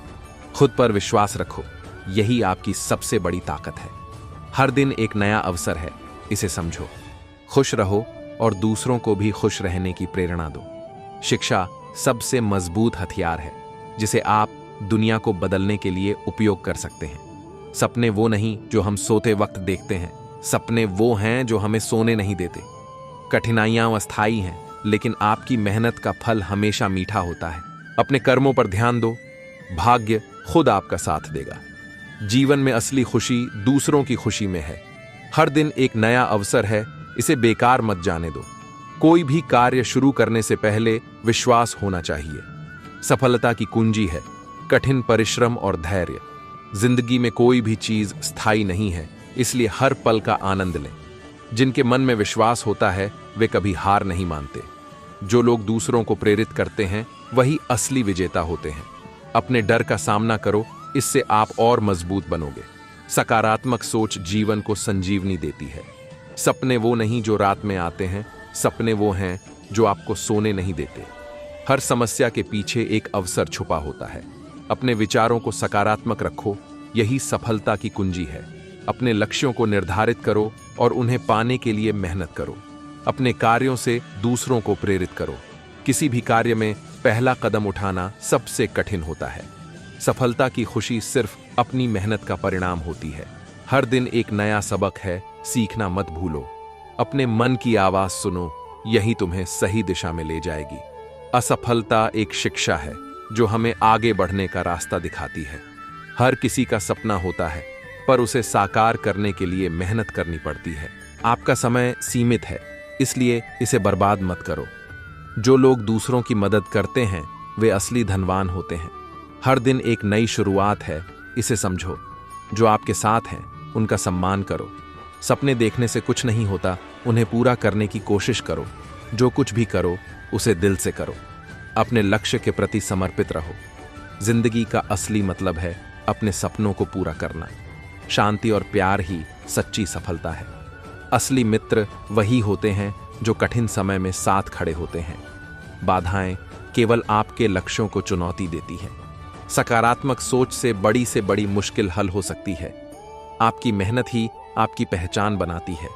खुद पर विश्वास रखो, यही आपकी सबसे बड़ी ताकत है। हर दिन एक नया अवसर है, इसे समझो। खुश रहो और दूसरों को भी खुश रहने की प्रेरणा दो। शिक्षा सबसे मजबूत हथियार है, जिसे आप दुनिया को बदलने के लिए उपयोग कर सकते हैं। सपने वो नहीं जो हम सोते वक्त देखते हैं, सपने वो हैं जो हमें सोने नहीं देते। कठिनाइयां अस्थायी हैं, लेकिन आपकी मेहनत का फल हमेशा मीठा होता है। अपने कर्मों पर ध्यान दो, भाग्य खुद आपका साथ देगा। जीवन में असली खुशी दूसरों की खुशी में है। हर दिन एक नया अवसर है, इसे बेकार मत जाने दो। कोई भी कार्य शुरू करने से पहले विश्वास होना चाहिए। सफलता की कुंजी है कठिन परिश्रम और धैर्य। जिंदगी में कोई भी चीज स्थायी नहीं है, इसलिए हर पल का आनंद लें। जिनके मन में विश्वास होता है वे कभी हार नहीं मानते। जो लोग दूसरों को प्रेरित करते हैं वही असली विजेता होते हैं। अपने डर का सामना करो, इससे आप और मजबूत बनोगे। सकारात्मक सोच जीवन को संजीवनी देती है। सपने वो नहीं जो रात में आते हैं, सपने वो हैं जो आपको सोने नहीं देते। हर समस्या के पीछे एक अवसर छुपा होता है। अपने विचारों को सकारात्मक रखो, यही सफलता की कुंजी है। अपने लक्ष्यों को निर्धारित करो और उन्हें पाने के लिए मेहनत करो। अपने कार्यों से दूसरों को प्रेरित करो। किसी भी कार्य में पहला कदम उठाना सबसे कठिन होता है। सफलता की खुशी सिर्फ अपनी मेहनत का परिणाम होती है। हर दिन एक नया सबक है, सीखना मत भूलो। अपने मन की आवाज सुनो, यही तुम्हें सही दिशा में ले जाएगी। असफलता एक शिक्षा है जो हमें आगे बढ़ने का रास्ता दिखाती है। हर किसी का सपना होता है, पर उसे साकार करने के लिए मेहनत करनी पड़ती है। आपका समय सीमित है, इसलिए इसे बर्बाद मत करो। जो लोग दूसरों की मदद करते हैं वे असली धनवान होते हैं। हर दिन एक नई शुरुआत है, इसे समझो। जो आपके साथ हैं उनका सम्मान करो। सपने देखने से कुछ नहीं होता, उन्हें पूरा करने की कोशिश करो। जो कुछ भी करो उसे दिल से करो। अपने लक्ष्य के प्रति समर्पित रहो। जिंदगी का असली मतलब है अपने सपनों को पूरा करना। शांति और प्यार ही सच्ची सफलता है। असली मित्र वही होते हैं जो कठिन समय में साथ खड़े होते हैं। बाधाएं केवल आपके लक्ष्यों को चुनौती देती हैं। सकारात्मक सोच से बड़ी मुश्किल हल हो सकती है। आपकी मेहनत ही आपकी पहचान बनाती है।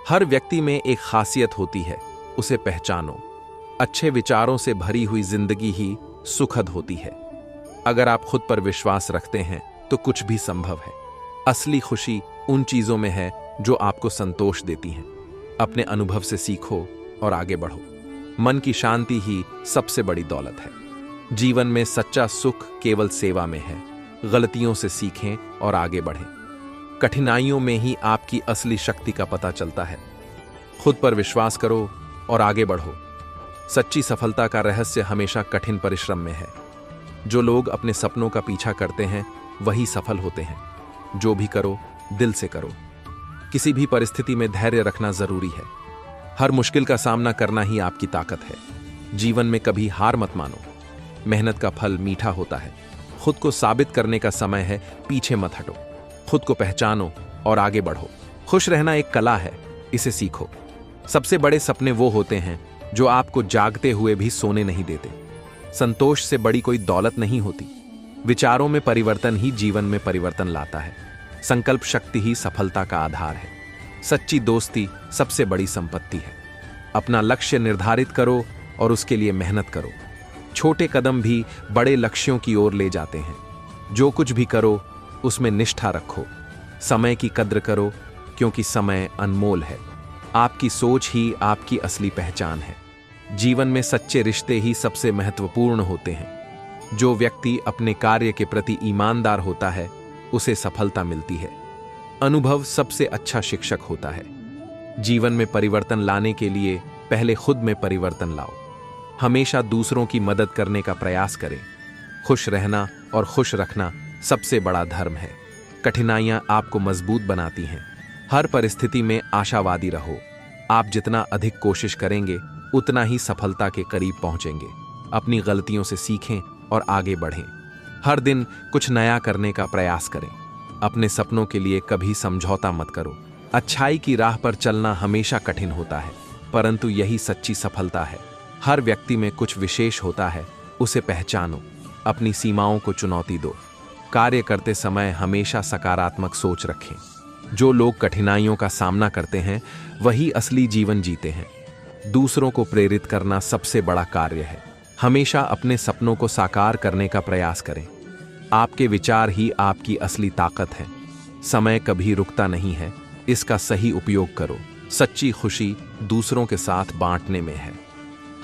हर व्यक्ति में एक खासियत होती है, उसे पहचानो। अच्छे विचारों से भरी हुई जिंदगी ही सुखद होती है। अगर आप खुद पर विश्वास रखते हैं तो कुछ भी संभव है। असली खुशी उन चीजों में है जो आपको संतोष देती हैं। अपने अनुभव से सीखो और आगे बढ़ो। मन की शांति ही सबसे बड़ी दौलत है। जीवन में सच्चा सुख केवल सेवा में है। गलतियों से सीखें और आगे बढ़ें। कठिनाइयों में ही आपकी असली शक्ति का पता चलता है। खुद पर विश्वास करो और आगे बढ़ो। सच्ची सफलता का रहस्य हमेशा कठिन परिश्रम में है। जो लोग अपने सपनों का पीछा करते हैं वही सफल होते हैं। जो भी करो दिल से करो। किसी भी परिस्थिति में धैर्य रखना जरूरी है। हर मुश्किल का सामना करना ही आपकी ताकत है। जीवन में कभी हार मत मानो। मेहनत का फल मीठा होता है। खुद को साबित करने का समय है, पीछे मत हटो। खुद को पहचानो और आगे बढ़ो। खुश रहना एक कला है, इसे सीखो। सबसे बड़े सपने वो होते हैं जो आपको जागते हुए भी सोने नहीं देते। संतोष से बड़ी कोई दौलत नहीं होती। विचारों में परिवर्तन ही जीवन में परिवर्तन लाता है। संकल्प शक्ति ही सफलता का आधार है। सच्ची दोस्ती सबसे बड़ी संपत्ति है। अपना लक्ष्य निर्धारित करो और उसके लिए मेहनत करो। छोटे कदम भी बड़े लक्ष्यों की ओर ले जाते हैं। जो कुछ भी करो उसमें निष्ठा रखो। समय की कद्र करो क्योंकि समय अनमोल है। आपकी सोच ही आपकी असली पहचान है। जीवन में सच्चे रिश्ते ही सबसे महत्वपूर्ण होते हैं। जो व्यक्ति अपने कार्य के प्रति ईमानदार होता है उसे सफलता मिलती है। अनुभव सबसे अच्छा शिक्षक होता है। जीवन में परिवर्तन लाने के लिए पहले खुद में परिवर्तन लाओ। हमेशा दूसरों की मदद करने का प्रयास करें। खुश रहना और खुश रखना सबसे बड़ा धर्म है। कठिनाइयां आपको मजबूत बनाती हैं। हर परिस्थिति में आशावादी रहो। आप जितना अधिक कोशिश करेंगे उतना ही सफलता के करीब पहुंचेंगे। अपनी गलतियों से सीखें और आगे बढ़ें। हर दिन कुछ नया करने का प्रयास करें। अपने सपनों के लिए कभी समझौता मत करो। अच्छाई की राह पर चलना हमेशा कठिन होता है, परंतु यही सच्ची सफलता है। हर व्यक्ति में कुछ विशेष होता है, उसे पहचानो। अपनी सीमाओं को चुनौती दो। कार्य करते समय हमेशा सकारात्मक सोच रखें। जो लोग कठिनाइयों का सामना करते हैं वही असली जीवन जीते हैं। दूसरों को प्रेरित करना सबसे बड़ा कार्य है। हमेशा अपने सपनों को साकार करने का प्रयास करें। आपके विचार ही आपकी असली ताकत है। समय कभी रुकता नहीं है, इसका सही उपयोग करो। सच्ची खुशी दूसरों के साथ बांटने में है।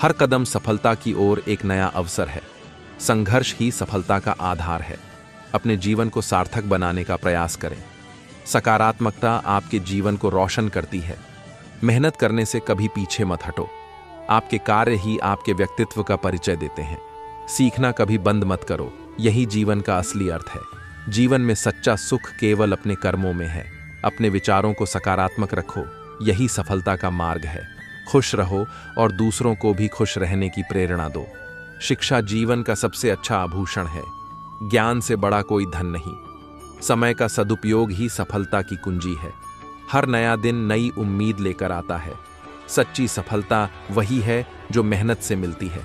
हर कदम सफलता की ओर एक नया अवसर है। संघर्ष ही सफलता का आधार है। अपने जीवन को सार्थक बनाने का प्रयास करें। सकारात्मकता आपके जीवन को रोशन करती है। मेहनत करने से कभी पीछे मत हटो। आपके कार्य ही आपके व्यक्तित्व का परिचय देते हैं। सीखना कभी बंद मत करो, यही जीवन का असली अर्थ है। जीवन में सच्चा सुख केवल अपने कर्मों में है। अपने विचारों को सकारात्मक रखो, यही सफलता का मार्ग है। खुश रहो और दूसरों को भी खुश रहने की प्रेरणा दो। शिक्षा जीवन का सबसे अच्छा आभूषण है। ज्ञान से बड़ा कोई धन नहीं। समय का सदुपयोग ही सफलता की कुंजी है। हर नया दिन नई उम्मीद लेकर आता है। सच्ची सफलता वही है जो मेहनत से मिलती है।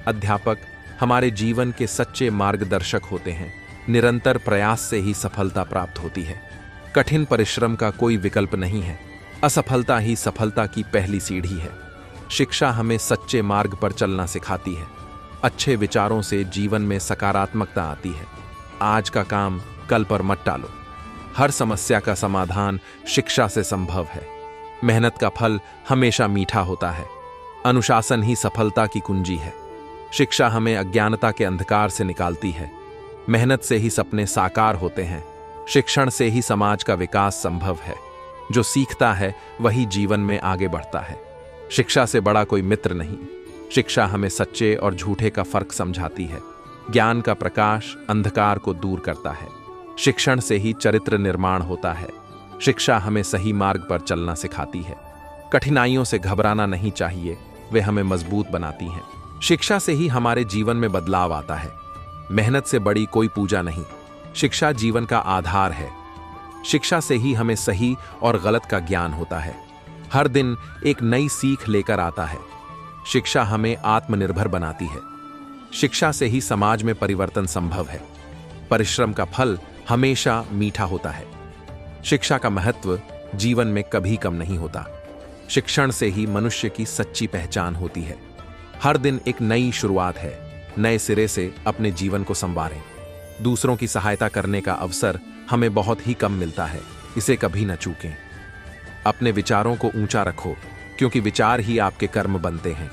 अध्यापक हमारे जीवन के सच्चे मार्गदर्शक होते हैं। निरंतर प्रयास से ही सफलता प्राप्त होती है। कठिन परिश्रम का कोई विकल्प नहीं है। असफलता ही सफलता की पहली सीढ़ी है। शिक्षा हमें सच्चे मार्ग पर चलना सिखाती है। अच्छे विचारों से जीवन में सकारात्मकता आती है। आज का काम कल पर मत टालो। हर समस्या का समाधान शिक्षा से संभव है। मेहनत का फल हमेशा मीठा होता है। अनुशासन ही सफलता की कुंजी है। शिक्षा हमें अज्ञानता के अंधकार से निकालती है। मेहनत से ही सपने साकार होते हैं। शिक्षण से ही समाज का विकास संभव है। जो सीखता है वही जीवन में आगे बढ़ता है। शिक्षा से बड़ा कोई मित्र नहीं। शिक्षा हमें सच्चे और झूठे का फर्क समझाती है। ज्ञान का प्रकाश अंधकार को दूर करता है। शिक्षण से ही चरित्र निर्माण होता है। शिक्षा हमें सही मार्ग पर चलना सिखाती है। कठिनाइयों से घबराना नहीं चाहिए, वे हमें मजबूत बनाती हैं। शिक्षा से ही हमारे जीवन में बदलाव आता है। मेहनत से बड़ी कोई पूजा नहीं। शिक्षा जीवन का आधार है। शिक्षा से ही हमें सही और गलत का ज्ञान होता है। हर दिन एक नई सीख लेकर आता है। शिक्षा हमें आत्मनिर्भर बनाती है। शिक्षा से ही समाज में परिवर्तन संभव है। परिश्रम का फल हमेशा मीठा होता है। शिक्षा का महत्व जीवन में कभी कम नहीं होता। शिक्षण से ही मनुष्य की सच्ची पहचान होती है। हर दिन एक नई शुरुआत है। नए सिरे से अपने जीवन को संवारें। दूसरों की सहायता करने का अवसर हमें बहुत ही कम मिलता है, इसे कभी न चूकें। अपने विचारों को ऊंचा रखो, क्योंकि विचार ही आपके कर्म बनते हैं।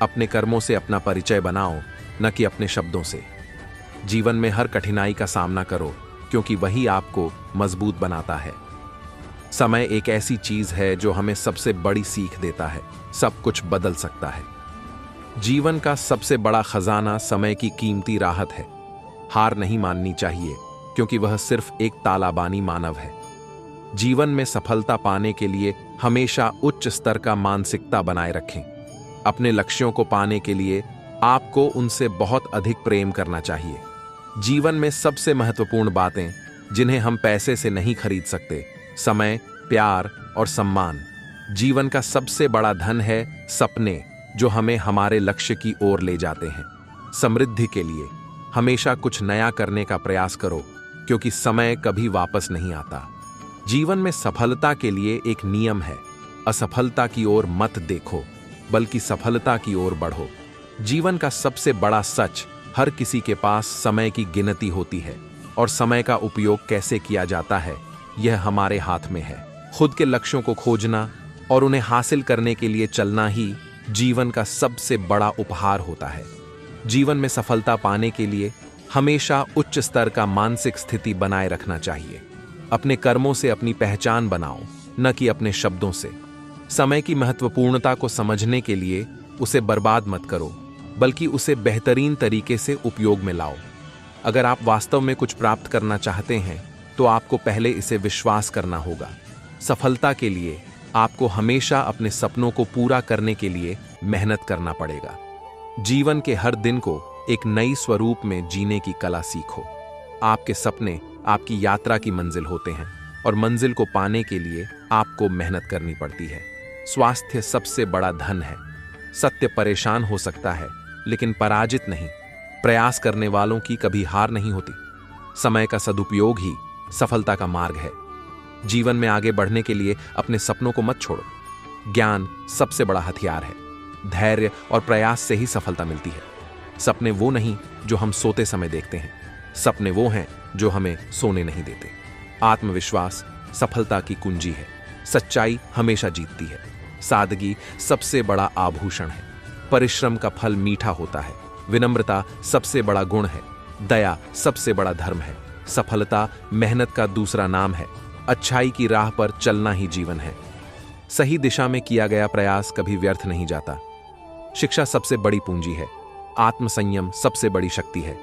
अपने कर्मों से अपना परिचय बनाओ, न कि अपने शब्दों से। जीवन में हर कठिनाई का सामना करो, क्योंकि वही आपको मजबूत बनाता है। समय एक ऐसी चीज है जो हमें सबसे बड़ी सीख देता है। सब कुछ बदल सकता है। जीवन का सबसे बड़ा खजाना समय की कीमती राहत है। हार नहीं माननी चाहिए, क्योंकि वह सिर्फ एक तालाबानी मानव है। जीवन में सफलता पाने के लिए हमेशा उच्च स्तर का मानसिकता बनाए रखें। अपने लक्ष्यों को पाने के लिए आपको उनसे बहुत अधिक प्रेम करना चाहिए। जीवन में सबसे महत्वपूर्ण बातें जिन्हें हम पैसे से नहीं खरीद सकते, समय, प्यार और सम्मान। जीवन का सबसे बड़ा धन है सपने, जो हमें हमारे लक्ष्य की ओर ले जाते हैं। समृद्धि के लिए हमेशा कुछ नया करने का प्रयास करो, क्योंकि समय कभी वापस नहीं आता। जीवन में सफलता के लिए एक नियम है, असफलता की ओर मत देखो, बल्कि सफलता की ओर बढ़ो। जीवन का सबसे बड़ा सच, हर किसी के पास समय की गिनती होती है, और समय का उपयोग कैसे किया जाता है यह हमारे हाथ में है। खुद के लक्ष्यों को खोजना और उन्हें हासिल करने के लिए चलना ही जीवन का सबसे बड़ा उपहार होता है। जीवन में सफलता पाने के लिए हमेशा उच्च स्तर का मानसिक स्थिति बनाए रखना चाहिए। अपने कर्मों से अपनी पहचान बनाओ, न कि अपने शब्दों से। समय की महत्वपूर्णता को समझने के लिए उसे बर्बाद मत करो, बल्कि उसे बेहतरीन तरीके से उपयोग में लाओ। अगर आप वास्तव में कुछ प्राप्त करना चाहते हैं, तो आपको पहले इसे विश्वास करना होगा। सफलता के लिए आपको हमेशा अपने सपनों को पूरा करने के लिए मेहनत करना पड़ेगा। जीवन के हर दिन को एक नई स्वरूप में जीने की कला सीखो। आपके सपने आपकी यात्रा की मंजिल होते हैं, और मंजिल को पाने के लिए आपको मेहनत करनी पड़ती है। स्वास्थ्य सबसे बड़ा धन है। सत्य परेशान हो सकता है, लेकिन पराजित नहीं। प्रयास करने वालों की कभी हार नहीं होती। समय का सदुपयोग ही सफलता का मार्ग है। जीवन में आगे बढ़ने के लिए अपने सपनों को मत छोड़ो। ज्ञान सबसे बड़ा हथियार है। धैर्य और प्रयास से ही सफलता मिलती है। सपने वो नहीं जो हम सोते समय देखते हैं, सपने वो हैं जो हमें सोने नहीं देते। आत्मविश्वास सफलता की कुंजी है। सच्चाई हमेशा जीतती है। सादगी सबसे बड़ा आभूषण है। परिश्रम का फल मीठा होता है। विनम्रता सबसे बड़ा गुण है। दया सबसे बड़ा धर्म है। सफलता मेहनत का दूसरा नाम है। अच्छाई की राह पर चलना ही जीवन है। सही दिशा में किया गया प्रयास कभी व्यर्थ नहीं जाता। शिक्षा सबसे बड़ी पूंजी है। आत्मसंयम सबसे बड़ी शक्ति है।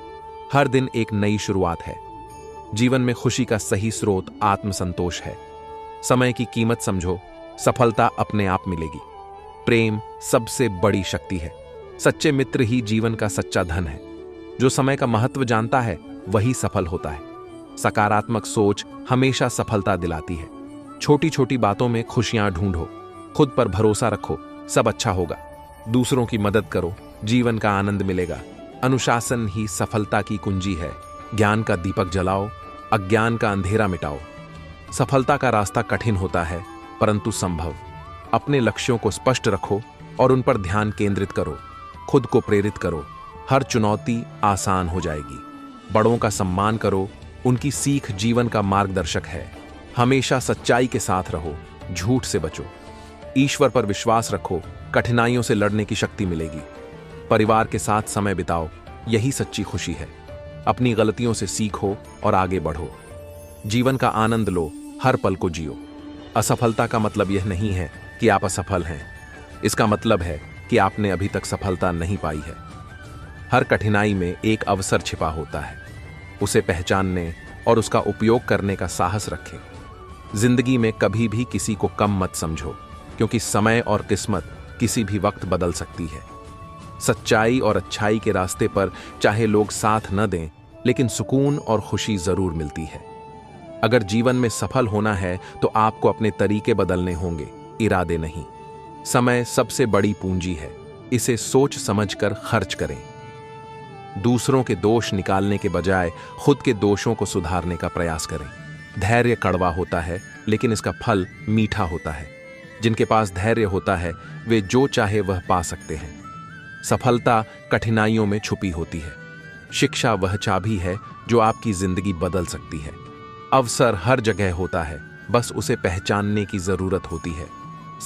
हर दिन एक नई शुरुआत है। जीवन में खुशी का सही स्रोत आत्मसंतोष है। समय की कीमत समझो, सफलता अपने आप मिलेगी। प्रेम सबसे बड़ी शक्ति है। सच्चे मित्र ही जीवन का सच्चा धन है। जो समय का महत्व जानता है वही सफल होता है। सकारात्मक सोच हमेशा सफलता दिलाती है। छोटी छोटी बातों में खुशियां ढूंढो। खुद पर भरोसा रखो, सब अच्छा होगा। दूसरों की मदद करो, जीवन का आनंद मिलेगा। अनुशासन ही सफलता की कुंजी है। ज्ञान का दीपक जलाओ, अज्ञान का अंधेरा मिटाओ। सफलता का रास्ता कठिन होता है, परंतु संभव। अपने लक्ष्यों को स्पष्ट रखो और उन पर ध्यान केंद्रित करो। खुद को प्रेरित करो, हर चुनौती आसान हो जाएगी। बड़ों का सम्मान करो, उनकी सीख जीवन का मार्गदर्शक है। हमेशा सच्चाई के साथ रहो, झूठ से बचो। ईश्वर पर विश्वास रखो, कठिनाइयों से लड़ने की शक्ति मिलेगी। परिवार के साथ समय बिताओ, यही सच्ची खुशी है। अपनी गलतियों से सीखो और आगे बढ़ो। जीवन का आनंद लो, हर पल को जियो। असफलता का मतलब यह नहीं है कि आप असफल हैं। इसका मतलब है कि आपने अभी तक सफलता नहीं पाई है। हर कठिनाई में एक अवसर छिपा होता है। उसे पहचानने और उसका उपयोग करने का साहस रखें। जिंदगी में कभी भी किसी को कम मत समझो, क्योंकि समय और किस्मत किसी भी वक्त बदल सकती है। सच्चाई और अच्छाई के रास्ते पर चाहे लोग साथ न दें, लेकिन सुकून और खुशी जरूर मिलती है। अगर जीवन में सफल होना है तो आपको अपने तरीके बदलने होंगे, इरादे नहीं। समय सबसे बड़ी पूंजी है, इसे सोच समझकर खर्च करें। दूसरों के दोष निकालने के बजाय खुद के दोषों को सुधारने का प्रयास करें। धैर्य कड़वा होता है, लेकिन इसका फल मीठा होता है। जिनके पास धैर्य होता है वे जो चाहे वह पा सकते हैं। सफलता कठिनाइयों में छुपी होती है। शिक्षा वह चाबी है जो आपकी जिंदगी बदल सकती है। अवसर हर जगह होता है, बस उसे पहचानने की जरूरत होती है।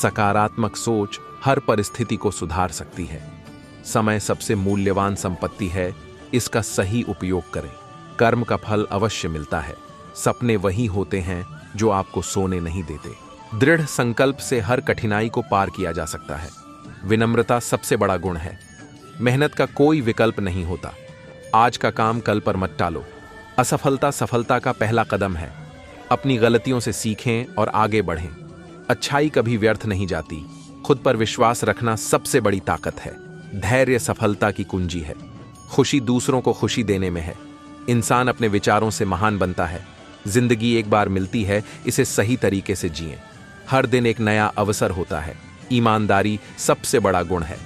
सकारात्मक सोच हर परिस्थिति को सुधार सकती है। समय सबसे मूल्यवान संपत्ति है, इसका सही उपयोग करें। कर्म का फल अवश्य मिलता है। सपने वही होते हैं जो आपको सोने नहीं देते। दृढ़ संकल्प से हर कठिनाई को पार किया जा सकता है। विनम्रता सबसे बड़ा गुण है। मेहनत का कोई विकल्प नहीं होता। आज का काम कल पर मत टालो। असफलता सफलता का पहला कदम है। अपनी गलतियों से सीखें और आगे बढ़ें। अच्छाई कभी व्यर्थ नहीं जाती। खुद पर विश्वास रखना सबसे बड़ी ताकत है। धैर्य सफलता की कुंजी है। खुशी दूसरों को खुशी देने में है। इंसान अपने विचारों से महान बनता है। जिंदगी एक बार मिलती है, इसे सही तरीके से जिएं। हर दिन एक नया अवसर होता है। ईमानदारी सबसे बड़ा गुण है।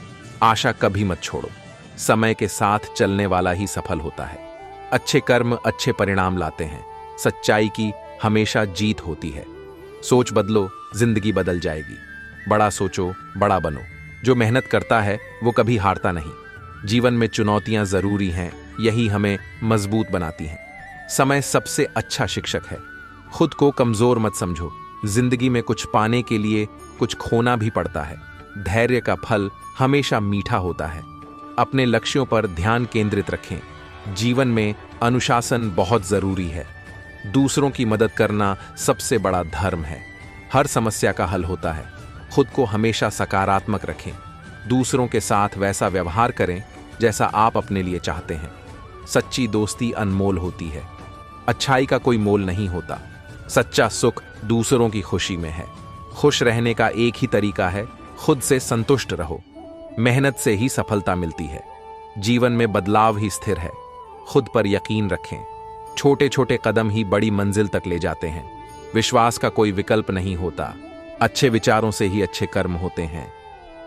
आशा कभी मत छोड़ो। समय के साथ चलने वाला ही सफल होता है। अच्छे कर्म अच्छे परिणाम लाते हैं। सच्चाई की हमेशा जीत होती है। सोच बदलो, जिंदगी बदल जाएगी। बड़ा सोचो, बड़ा बनो। जो मेहनत करता है वो कभी हारता नहीं। जीवन में चुनौतियां जरूरी हैं, यही हमें मजबूत बनाती हैं। समय सबसे अच्छा शिक्षक है। खुद को कमजोर मत समझो। जिंदगी में कुछ पाने के लिए कुछ खोना भी पड़ता है। धैर्य का फल हमेशा मीठा होता है। अपने लक्ष्यों पर ध्यान केंद्रित रखें। जीवन में अनुशासन बहुत जरूरी है। दूसरों की मदद करना सबसे बड़ा धर्म है। हर समस्या का हल होता है। खुद को हमेशा सकारात्मक रखें। दूसरों के साथ वैसा व्यवहार करें जैसा आप अपने लिए चाहते हैं। सच्ची दोस्ती अनमोल होती है। अच्छाई का कोई मोल नहीं होता। सच्चा सुख दूसरों की खुशी में है। खुश रहने का एक ही तरीका है, खुद से संतुष्ट रहो। मेहनत से ही सफलता मिलती है। जीवन में बदलाव ही स्थिर है। खुद पर यकीन रखें। छोटे छोटे कदम ही बड़ी मंजिल तक ले जाते हैं। विश्वास का कोई विकल्प नहीं होता। अच्छे विचारों से ही अच्छे कर्म होते हैं।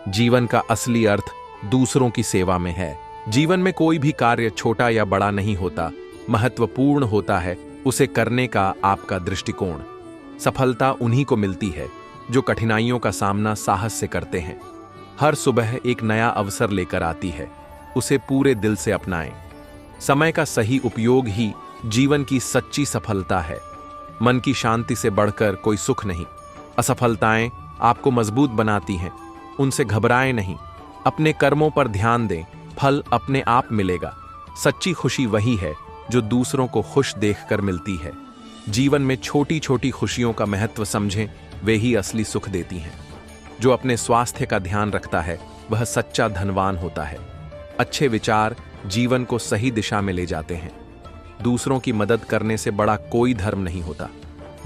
जीवन का असली अर्थ दूसरों की सेवा में है। जीवन में कोई भी कार्य छोटा या बड़ा नहीं होता, महत्वपूर्ण होता है उसे करने का आपका दृष्टिकोण। सफलता उन्हीं को मिलती है जो कठिनाइयों का सामना साहस से करते हैं। हर सुबह एक नया अवसर लेकर आती है, उसे पूरे दिल से अपनाएं। समय का सही उपयोग ही जीवन की सच्ची सफलता है। मन की शांति से बढ़कर कोई सुख नहीं। असफलताएं आपको मजबूत बनाती हैं, उनसे घबराएं नहीं। अपने कर्मों पर ध्यान दें, फल अपने आप मिलेगा। सच्ची खुशी वही है जो दूसरों को खुश देखकर मिलती है। जीवन में छोटी छोटी खुशियों का महत्व समझें, वे ही असली सुख देती हैं। जो अपने स्वास्थ्य का ध्यान रखता है वह सच्चा धनवान होता है। अच्छे विचार जीवन को सही दिशा में ले जाते हैं। दूसरों की मदद करने से बड़ा कोई धर्म नहीं होता।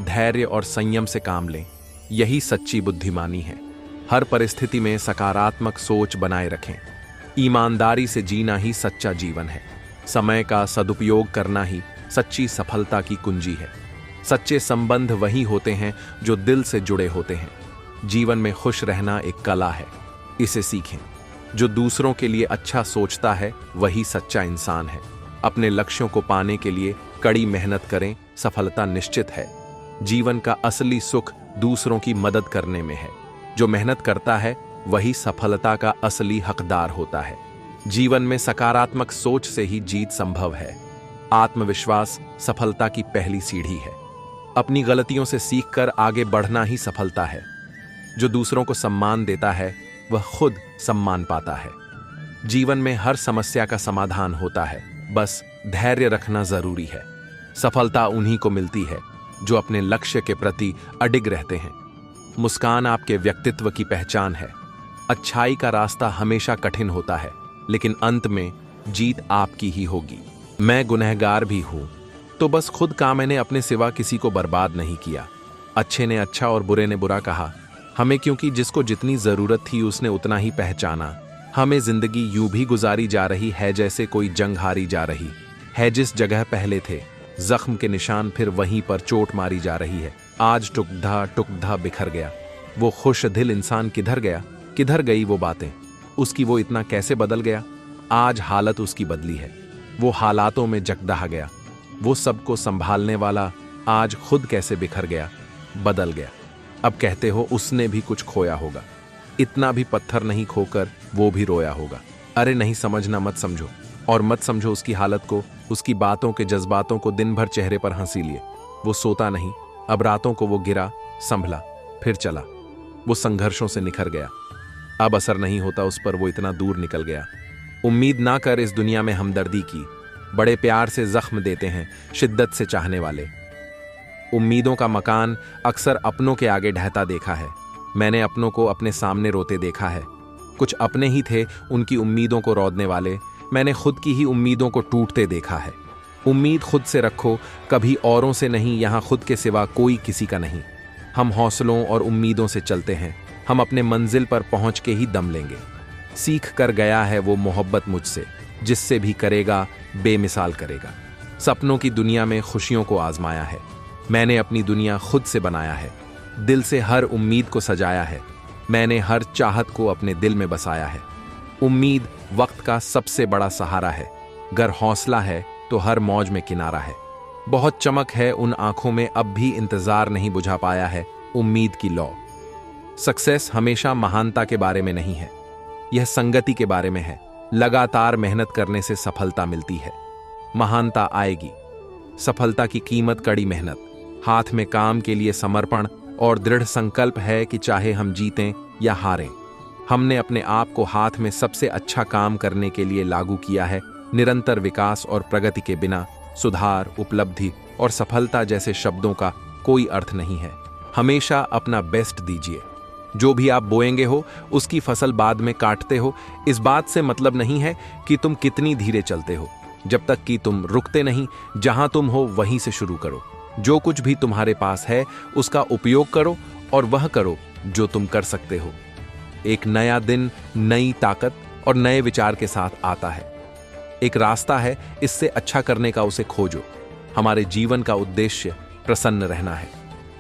धैर्य और संयम से काम लें, यही सच्ची बुद्धिमानी है। हर परिस्थिति में सकारात्मक सोच बनाए रखें। ईमानदारी से जीना ही सच्चा जीवन है। समय का सदुपयोग करना ही सच्ची सफलता की कुंजी है। सच्चे संबंध वही होते हैं जो दिल से जुड़े होते हैं। जीवन में खुश रहना एक कला है, इसे सीखें। जो दूसरों के लिए अच्छा सोचता है वही सच्चा इंसान है। अपने लक्ष्यों को पाने के लिए कड़ी मेहनत करें, सफलता निश्चित है। जीवन का असली सुख दूसरों की मदद करने में है। जो मेहनत करता है वही सफलता का असली हकदार होता है। जीवन में सकारात्मक सोच से ही जीत संभव है। आत्मविश्वास सफलता की पहली सीढ़ी है। अपनी गलतियों से सीखकर आगे बढ़ना ही सफलता है। जो दूसरों को सम्मान देता है वह खुद सम्मान पाता है। जीवन में हर समस्या का समाधान होता है, बस धैर्य रखना जरूरी है। सफलता उन्हीं को मिलती है जो अपने लक्ष्य के प्रति अडिग रहते हैं। मुस्कान आपके व्यक्तित्व की पहचान है। अच्छाई का रास्ता हमेशा कठिन होता है, लेकिन अंत में जीत आपकी ही होगी। मैं गुनहगार भी हूं, तो बस खुद का मैंने अपने सिवा किसी को बर्बाद नहीं किया। अच्छे ने अच्छा और बुरे ने बुरा कहा हमें, क्योंकि जिसको जितनी जरूरत थी उसने उतना ही पहचाना। हमें जिंदगी यूं भी गुजारी जा रही है जैसे कोई जंग हारी जा रही है। जिस जगह पहले थे जख्म के निशान, फिर वहीं पर चोट मारी जा रही है। आज टुकधा बिखर गया। वो खुश दिल इंसान किधर गया? किधर गई वो बातें? उसकी वो इतना कैसे बदल गया? आज हालत उसकी बदली है। वो हालातों में जगदहा गया। वो सबको संभालने वाला आज खुद कैसे बिखर गया, बदल गया। अब कहते हो उसने भी कुछ खोया होगा। इतना भी पत्थर नहीं खोकर वो भी रोया होगा। अरे नहीं समझना मत समझो, और मत समझो उसकी हालत को, उसकी बातों के जज्बातों को। दिन भर चेहरे पर हंसी लिए वो सोता नहीं। अब रातों को वो गिरा, संभला, फिर चला। वो संघर्षों से निखर गया। अब असर नहीं होता उस पर, वो इतना दूर निकल गया। उम्मीद ना कर इस दुनिया में हमदर्दी की। बड़े प्यार से जख्म देते हैं शिद्दत से चाहने वाले। उम्मीदों का मकान अक्सर अपनों के आगे ढहता देखा है। मैंने अपनों को अपने सामने रोते देखा है। कुछ अपने ही थे उनकी उम्मीदों को रौंदने वाले। मैंने खुद की ही उम्मीदों को टूटते देखा है। उम्मीद खुद से रखो, कभी औरों से नहीं। यहाँ खुद के सिवा कोई किसी का नहीं। हम हौसलों और उम्मीदों से चलते हैं। हम अपने मंजिल पर पहुंच के ही दम लेंगे। सीख कर गया है वो मोहब्बत मुझसे, जिससे भी करेगा बेमिसाल करेगा। सपनों की दुनिया में खुशियों को आजमाया है। मैंने अपनी दुनिया खुद से बनाया है। दिल से हर उम्मीद को सजाया है। मैंने हर चाहत को अपने दिल में बसाया है। उम्मीद वक्त का सबसे बड़ा सहारा है। गर हौसला है तो हर मौज में किनारा है। बहुत चमक है उन आंखों में, अब भी इंतजार नहीं बुझा पाया है उम्मीद की लौ। सक्सेस हमेशा महानता के बारे में नहीं है, यह संगति के बारे में है। लगातार मेहनत करने से सफलता मिलती है। महानता आएगी। सफलता की कीमत कड़ी मेहनत, हाथ में काम के लिए समर्पण और दृढ़ संकल्प है कि चाहे हम जीतें या हारें। हमने अपने आप को हाथ में सबसे अच्छा काम करने के लिए लागू किया है। निरंतर विकास और प्रगति के बिना सुधार, उपलब्धि और सफलता जैसे शब्दों का कोई अर्थ नहीं है। हमेशा अपना बेस्ट दीजिए। जो भी आप बोएंगे हो उसकी फसल बाद में काटते हो। इस बात से मतलब नहीं है कि तुम कितनी धीरे चलते हो, जब तक कि तुम रुकते नहीं। जहां तुम हो वहीं से शुरू करो। जो कुछ भी तुम्हारे पास है उसका उपयोग करो और वह करो जो तुम कर सकते हो। एक नया दिन नई ताकत और नए विचार के साथ आता है। एक रास्ता है, इससे अच्छा करने का उसे खोजो। हमारे जीवन का उद्देश्य प्रसन्न रहना है।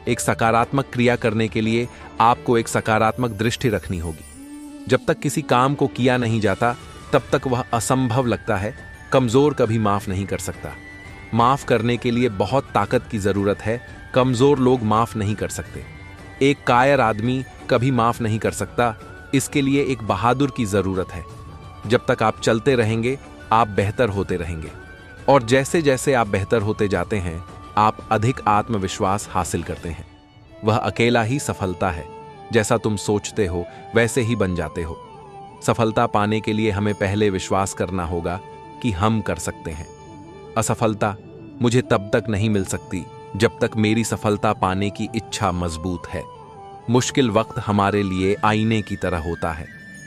एक सकारात्मक क्रिया करने के लिए आपको एक सकारात्मक दृष्टि रखनी होगी। जब तक किसी काम को किया नहीं जाता तब तक वह असंभव लगता है। कमजोर कभी माफ नहीं कर सकता। माफ करने के लिए बहुत ताकत की जरूरत है। कमजोर लोग माफ नहीं कर सकते। एक कायर आदमी कभी माफ नहीं कर सकता। इसके लिए एक बहादुर की जरूरत है। जब तक आप चलते रहेंगे आप बेहतर होते रहेंगे, और जैसे जैसे आप बेहतर होते जाते हैं आप अधिक आत्मविश्वास हासिल करते हैं। वह अकेला ही सफलता है। जैसा तुम सोचते हो वैसे ही बन जाते हो। सफलता पाने के लिए हमें पहले विश्वास करना होगा कि हम कर सकते हैं। असफलता मुझे तब तक नहीं मिल सकती जब तक मेरी सफलता पाने की इच्छा मजबूत है। मुश्किल वक्त हमारे लिए आईने की तरह होता है,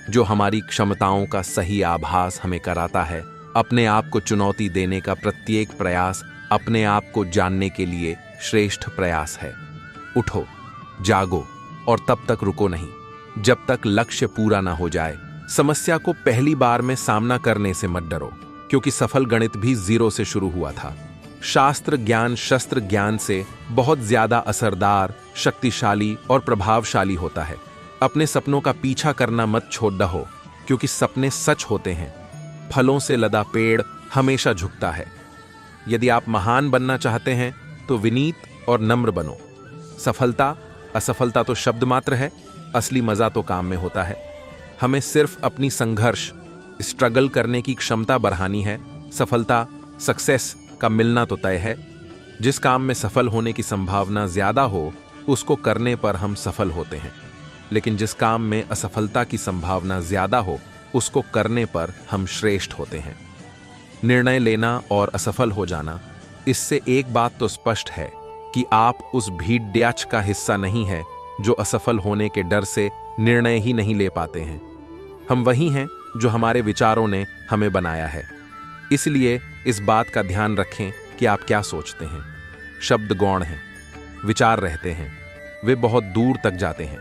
जो हमारी क्षमताओं का सही आभास हमें कराता है। अपने आप को चुनौती देने का प्रत्येक प्रयास अपने आप को जानने के लिए श्रेष्ठ प्रयास है। उठो, जागो और तब तक रुको नहीं जब तक लक्ष्य पूरा ना हो जाए। समस्या को पहली बार में सामना करने से मत डरो, क्योंकि सफल गणित भी 0 से शुरू हुआ था। शास्त्र ज्ञान शस्त्र ज्ञान से बहुत ज्यादा असरदार, शक्तिशाली और प्रभावशाली होता है। अपने सपनों का पीछा करना मत छोड़ दो, क्योंकि सपने सच होते हैं। फलों से लदा पेड़ हमेशा झुकता है। यदि आप महान बनना चाहते हैं तो विनीत और नम्र बनो। सफलता असफलता तो शब्द मात्र है, असली मजा तो काम में होता है। हमें सिर्फ अपनी संघर्ष, स्ट्रगल करने की क्षमता बढ़ानी है। सफलता, सक्सेस का मिलना तो तय है। जिस काम में सफल होने की संभावना ज्यादा हो उसको करने पर हम सफल होते हैं, लेकिन जिस काम में असफलता की संभावना ज्यादा हो उसको करने पर हम श्रेष्ठ होते हैं। निर्णय लेना और असफल हो जाना, इससे एक बात तो स्पष्ट है कि आप उस भीड़ का हिस्सा नहीं है जो असफल होने के डर से निर्णय ही नहीं ले पाते हैं। हम वही हैं जो हमारे विचारों ने हमें बनाया है। इसलिए इस बात का ध्यान रखें कि आप क्या सोचते हैं। शब्द गौण हैं, विचार रहते हैं, वे बहुत दूर तक जाते हैं।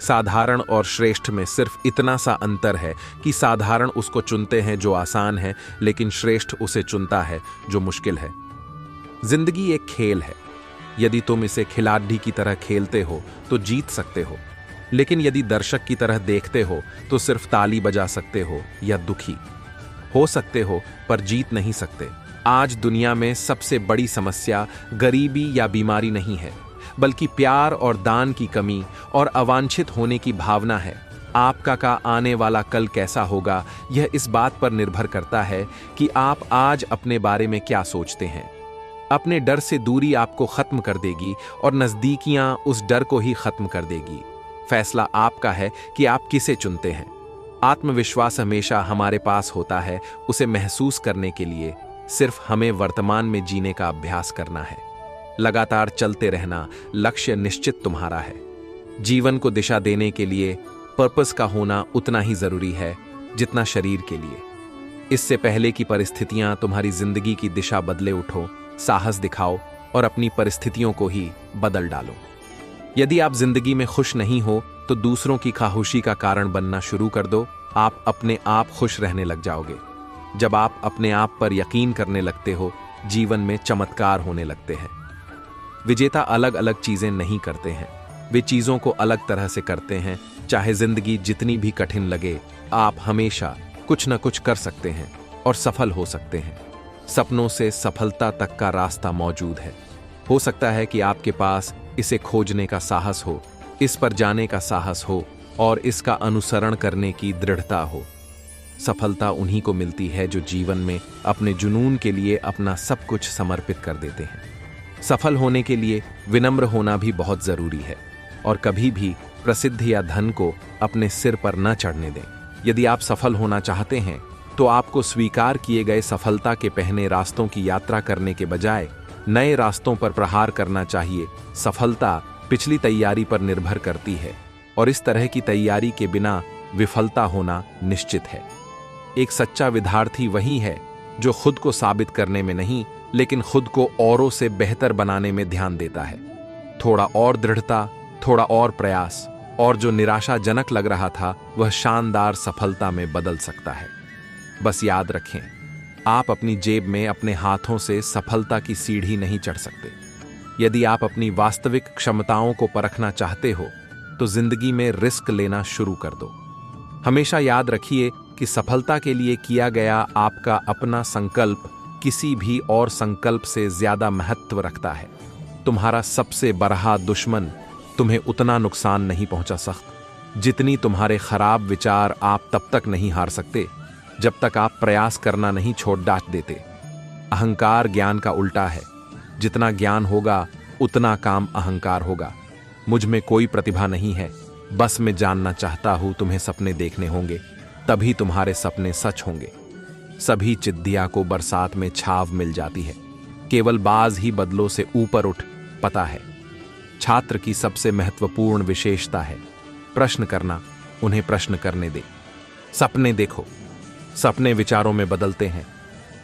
साधारण और श्रेष्ठ में सिर्फ इतना सा अंतर है कि साधारण उसको चुनते हैं जो आसान है, लेकिन श्रेष्ठ उसे चुनता है जो मुश्किल है। जिंदगी एक खेल है। यदि तुम इसे खिलाड़ी की तरह खेलते हो तो जीत सकते हो, लेकिन यदि दर्शक की तरह देखते हो तो सिर्फ ताली बजा सकते हो या दुखी हो सकते हो, पर जीत नहीं सकते। आज दुनिया में सबसे बड़ी समस्या गरीबी या बीमारी नहीं है, बल्कि प्यार और दान की कमी और अवांछित होने की भावना है। आपका का आने वाला कल कैसा होगा, यह इस बात पर निर्भर करता है कि आप आज अपने बारे में क्या सोचते हैं। अपने डर से दूरी आपको खत्म कर देगी और नजदीकियां उस डर को ही खत्म कर देगी। फैसला आपका है कि आप किसे चुनते हैं। आत्मविश्वास हमेशा हमारे पास होता है। उसे महसूस करने के लिए सिर्फ हमें वर्तमान में जीने का अभ्यास करना है। लगातार चलते रहना, लक्ष्य निश्चित तुम्हारा है। जीवन को दिशा देने के लिए पर्पस का होना उतना ही जरूरी है जितना शरीर के लिए। इससे पहले कि परिस्थितियां तुम्हारी जिंदगी की दिशा बदले, उठो, साहस दिखाओ और अपनी परिस्थितियों को ही बदल डालो। यदि आप जिंदगी में खुश नहीं हो तो दूसरों की खामोशी का कारण बनना शुरू कर दो। आप अपने आप खुश रहने लग जाओगे। जब आप अपने आप पर यकीन करने लगते हो, जीवन में चमत्कार होने लगते हैं। विजेता अलग अलग चीजें नहीं करते हैं, वे चीजों को अलग तरह से करते हैं। चाहे जिंदगी जितनी भी कठिन लगे, आप हमेशा कुछ न कुछ कर सकते हैं और सफल हो सकते हैं। सपनों से सफलता तक का रास्ता मौजूद है। हो सकता है कि आपके पास इसे खोजने का साहस हो, इस पर जाने का साहस हो और इसका अनुसरण करने की दृढ़ता हो। सफलता उन्हीं को मिलती है जो जीवन में अपने जुनून के लिए अपना सब कुछ समर्पित कर देते हैं। सफल होने के लिए विनम्र होना भी बहुत जरूरी है और कभी भी प्रसिद्धि या धन को अपने सिर पर न चढ़ने दें। यदि आप सफल होना चाहते हैं तो आपको स्वीकार किए गए सफलता के पहने रास्तों की यात्रा करने के बजाय नए रास्तों पर प्रहार करना चाहिए। सफलता पिछली तैयारी पर निर्भर करती है और इस तरह की तैयारी के बिना विफलता होना निश्चित है। एक सच्चा विद्यार्थी वही है जो खुद को साबित करने में नहीं, लेकिन खुद को औरों से बेहतर बनाने में ध्यान देता है। थोड़ा और दृढ़ता, थोड़ा और प्रयास, और जो निराशाजनक लग रहा था वह शानदार सफलता में बदल सकता है। बस याद रखें, आप अपनी जेब में अपने हाथों से सफलता की सीढ़ी नहीं चढ़ सकते। यदि आप अपनी वास्तविक क्षमताओं को परखना चाहते हो तो जिंदगी में रिस्क लेना शुरू कर दो। हमेशा याद रखिए कि सफलता के लिए किया गया आपका अपना संकल्प किसी भी और संकल्प से ज्यादा महत्व रखता है। तुम्हारा सबसे बड़ा दुश्मन तुम्हें उतना नुकसान नहीं पहुंचा सकता जितनी तुम्हारे खराब विचार। आप तब तक नहीं हार सकते जब तक आप प्रयास करना नहीं छोड़ देते। अहंकार ज्ञान का उल्टा है। जितना ज्ञान होगा उतना काम अहंकार होगा। मुझ में कोई प्रतिभा नहीं है, बस मैं जानना चाहता हूं। तुम्हें सपने देखने होंगे, तभी तुम्हारे सपने सच होंगे। सभी चिद्दिया को बरसात में छाव मिल जाती है, केवल बाज ही बदलों से ऊपर उठ पता है। छात्र की सबसे महत्वपूर्ण विशेषता है प्रश्न करना। उन्हें प्रश्न करने दे। सपने देखो। सपने विचारों में बदलते हैं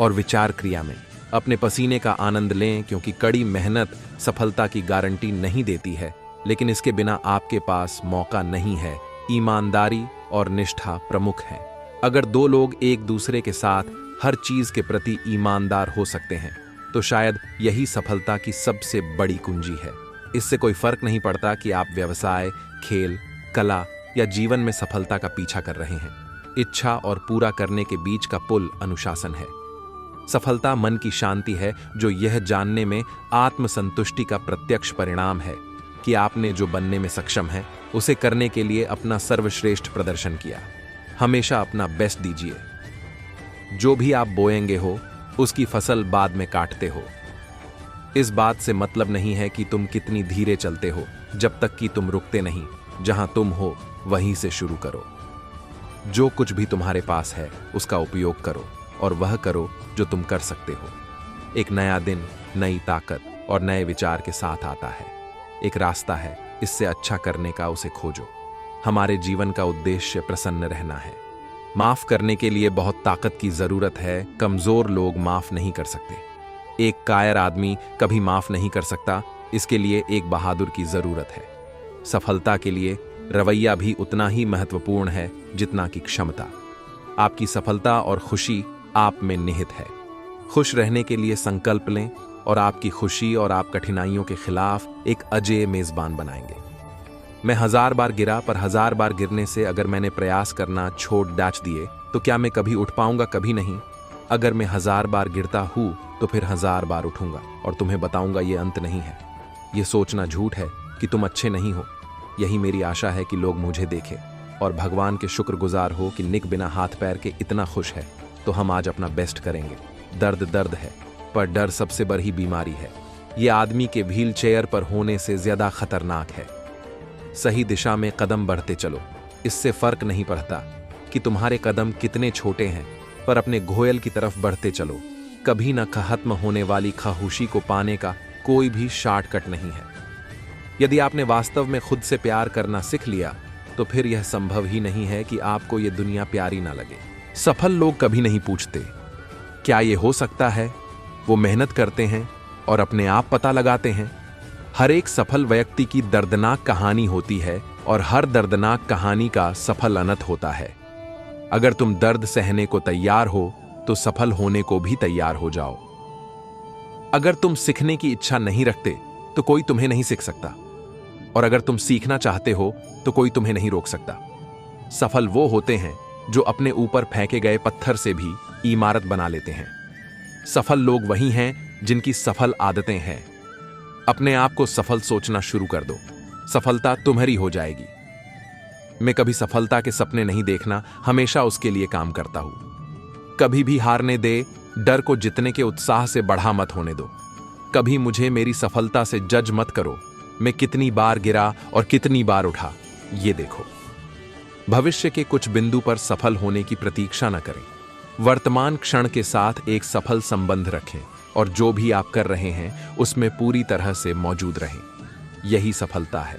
और विचार क्रिया में। अपने पसीने का आनंद लें, क्योंकि कड़ी मेहनत सफलता की गारंटी नहीं देती है, लेकिन इसके बिना आपके पास मौका नहीं है। ईमानदारी और निष्ठा प्रमुख है। अगर दो लोग एक दूसरे के साथ हर चीज के प्रति ईमानदार हो सकते हैं तो शायद यही सफलता की सबसे बड़ी कुंजी है। इससे कोई फर्क नहीं पड़ता कि आप व्यवसाय, खेल, कला या जीवन में सफलता का पीछा कर रहे हैं। इच्छा और पूरा करने के बीच का पुल अनुशासन है। सफलता मन की शांति है, जो यह जानने में आत्मसंतुष्टि का प्रत्यक्ष परिणाम है कि आपने जो बनने में सक्षम है उसे करने के लिए अपना सर्वश्रेष्ठ प्रदर्शन किया। हमेशा अपना बेस्ट दीजिए। जो भी आप बोएंगे हो उसकी फसल बाद में काटते हो। इस बात से मतलब नहीं है कि तुम कितनी धीरे चलते हो, जब तक कि तुम रुकते नहीं। जहां तुम हो वहीं से शुरू करो। जो कुछ भी तुम्हारे पास है उसका उपयोग करो और वह करो जो तुम कर सकते हो। एक नया दिन नई ताकत और नए विचार के साथ आता है। एक रास्ता है, इससे अच्छा करने का उसे खोजो। हमारे जीवन का उद्देश्य प्रसन्न रहना है। माफ करने के लिए बहुत ताकत की जरूरत है। कमजोर लोग माफ नहीं कर सकते। एक कायर आदमी कभी माफ नहीं कर सकता। इसके लिए एक बहादुर की जरूरत है। सफलता के लिए रवैया भी उतना ही महत्वपूर्ण है जितना कि क्षमता। आपकी सफलता और खुशी आप में निहित है। खुश रहने के लिए संकल्प लें और आपकी खुशी और आप कठिनाइयों के खिलाफ एक अजेय मेजबान बनाएंगे। मैं 1000 बार गिरा, पर 1000 बार गिरने से अगर मैंने प्रयास करना छोड़ दिए तो क्या मैं कभी उठ पाऊंगा? कभी नहीं। अगर मैं 1000 बार गिरता हूं तो फिर 1000 बार उठूंगा और तुम्हें बताऊंगा ये अंत नहीं है। ये सोचना झूठ है कि तुम अच्छे नहीं हो। यही मेरी आशा है कि लोग मुझे देखें और भगवान के शुक्रगुजार हो कि निक बिना हाथ पैर के इतना खुश है। तो हम आज अपना बेस्ट करेंगे। दर्द है, पर डर सबसे बड़ी बीमारी है। ये आदमी के व्हील चेयर पर होने से ज्यादा खतरनाक है। सही दिशा में कदम बढ़ते चलो। इससे फर्क नहीं पड़ता कि तुम्हारे कदम कितने छोटे हैं, पर अपने घोयल की तरफ बढ़ते चलो। कभी न खत्म होने वाली खामोशी को पाने का कोई भी शॉर्टकट नहीं है। यदि आपने वास्तव में खुद से प्यार करना सीख लिया तो फिर यह संभव ही नहीं है कि आपको ये दुनिया प्यारी ना लगे। सफल लोग कभी नहीं पूछते क्या ये हो सकता है, वो मेहनत करते हैं और अपने आप पता लगाते हैं। हर एक सफल व्यक्ति की दर्दनाक कहानी होती है और हर दर्दनाक कहानी का सफल अंत होता है। अगर तुम दर्द सहने को तैयार हो तो सफल होने को भी तैयार हो जाओ। अगर तुम सीखने की इच्छा नहीं रखते तो कोई तुम्हें नहीं सिखा सकता, और अगर तुम सीखना चाहते हो तो कोई तुम्हें नहीं रोक सकता। सफल वो होते हैं जो अपने ऊपर फेंके गए पत्थर से भी इमारत बना लेते हैं। सफल लोग वही हैं जिनकी सफल आदतें हैं। अपने आप को सफल सोचना शुरू कर दो, सफलता तुम्हारी हो जाएगी। मैं कभी सफलता के सपने नहीं देखना, हमेशा उसके लिए काम करता हूं। कभी भी हारने दे, डर को जितने के उत्साह से बढ़ा मत होने दो। कभी मुझे मेरी सफलता से जज मत करो, मैं कितनी बार गिरा और कितनी बार उठा, ये देखो। भविष्य के कुछ बिंदु पर सफल होने की प्रतीक्षा न करें, वर्तमान क्षण के साथ एक सफल संबंध रखें और जो भी आप कर रहे हैं उसमें पूरी तरह से मौजूद रहें। यही सफलता है।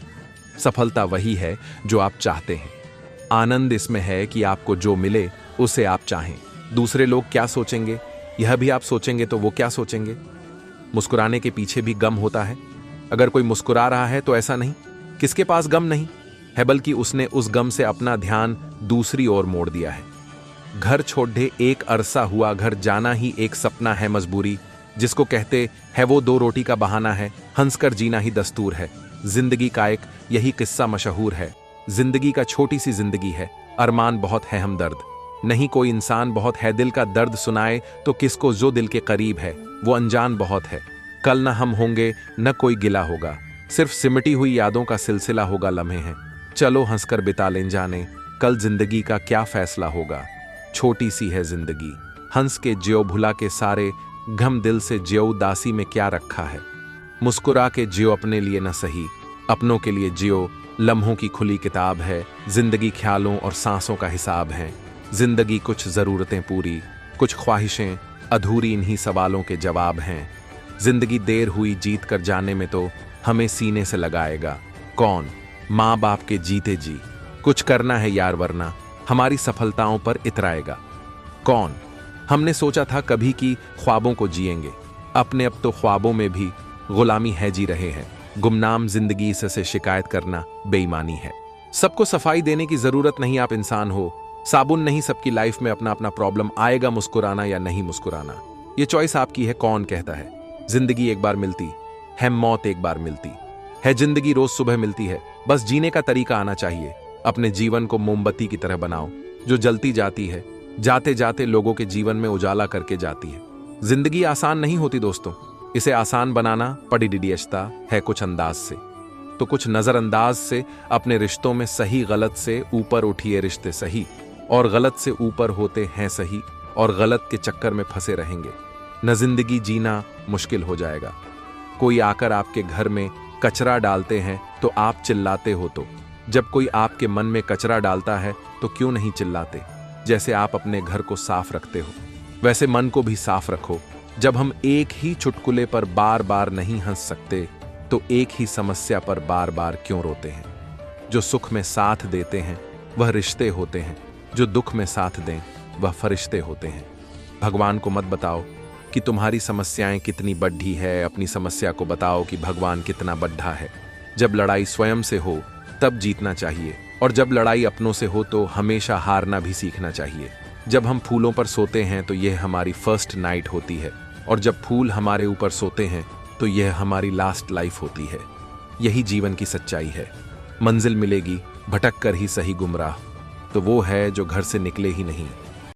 सफलता वही है जो आप चाहते हैं। आनंद इसमें है कि आपको जो मिले उसे आप चाहें। दूसरे लोग क्या सोचेंगे, यह भी आप सोचेंगे तो वो क्या सोचेंगे। मुस्कुराने के पीछे भी गम होता है। अगर कोई मुस्कुरा रहा है तो ऐसा नहीं किसके पास गम नहीं है, बल्कि उसने उस गम से अपना ध्यान दूसरी ओर मोड़ दिया है। घर छोड़े एक अरसा हुआ, घर जाना ही एक सपना है मजबूरी। जिसको कहते है वो दो रोटी का बहाना है, हंसकर जीना ही दस्तूर है। जिंदगी का एक यही किस्सा मशहूर है। जिंदगी का छोटी सी जिंदगी है, अरमान बहुत है हमदर्द। नहीं कोई इंसान बहुत है, दिल का दर्द सुनाए तो किसको जो दिल के करीब है वो अनजान बहुत है। कल न हम होंगे न कोई गिला होगा, सिर्फ सिमटी हुई यादों का सिलसिला होगा लम्हे हैं। चलो हंसकर बिता लें, जाने कल जिंदगी का क्या फैसला होगा। छोटी सी है जिंदगी, हंस के जियो, भुला के सारे गम, दिल से जियो, दासी में क्या रखा है। मुस्कुरा के जियो, अपने लिए न सही अपनों के लिए जियो। लम्हों की खुली किताब है जिंदगी, ख्यालों और सांसों का हिसाब है। जिंदगी कुछ जरूरतें पूरी, कुछ ख्वाहिशें अधूरी, इन्हीं सवालों के जवाब हैं। जिंदगी देर हुई जीत कर जाने में तो हमें सीने से लगाएगा कौन, माँ बाप के जीते जी। कुछ करना है यार वरना हमारी सफलताओं पर इतराएगा कौन। हमने सोचा था कभी कि ख्वाबों को जिएंगे, अपने अब तो ख्वाबों में भी गुलामी है जी रहे हैं। गुमनाम जिंदगी से शिकायत करना बेईमानी है। सबको सफाई देने की जरूरत नहीं, आप इंसान हो, साबुन नहीं। सबकी लाइफ में अपना अपना प्रॉब्लम आएगा, मुस्कुराना या नहीं मुस्कुराना ये चॉइस आपकी है। कौन कहता है जिंदगी एक बार मिलती है, मौत एक बार मिलती है। जिंदगी रोज सुबह मिलती है, बस जीने का तरीका आना चाहिए। अपने जीवन को मोमबत्ती की तरह बनाओ जो जलती जाती है, जाते जाते लोगों के जीवन में उजाला करके जाती है। जिंदगी आसान नहीं होती दोस्तों, इसे आसान बनाना पड़ी डिडियचता है कुछ अंदाज से। तो कुछ नजरअंदाज से अपने रिश्तों में सही गलत से ऊपर उठिए रिश्ते सही, और गलत से ऊपर होते हैं सही, और गलत के चक्कर में फंसे रहेंगे न जिंदगी जीना मुश्किल हो जाएगा। कोई आकर आपके घर में कचरा डालते हैं तो आप चिल्लाते हो, तो जब कोई आपके मन में कचरा डालता है तो क्यों नहीं चिल्लाते। जैसे आप अपने घर को साफ रखते हो वैसे मन को भी साफ रखो। जब हम एक ही चुटकुले पर बार बार नहीं हंस सकते तो एक ही समस्या पर बार बार क्यों रोते हैं। जो सुख में साथ देते हैं वह रिश्ते होते हैं, जो दुख में साथ दें वह फरिश्ते होते हैं। भगवान को मत बताओ कि तुम्हारी समस्याएं कितनी बड्ढी है, अपनी समस्या को बताओ कि भगवान कितना बड्ढा है। जब लड़ाई स्वयं से हो तब जीतना चाहिए, और जब लड़ाई अपनों से हो तो हमेशा हारना भी सीखना चाहिए। जब हम फूलों पर सोते हैं तो यह हमारी फर्स्ट नाइट होती है, और जब फूल हमारे ऊपर सोते हैं तो यह हमारी लास्ट लाइफ होती है। यही जीवन की सच्चाई है। मंजिल मिलेगी भटक कर ही सही, गुमराह तो वो है जो घर से निकले ही नहीं।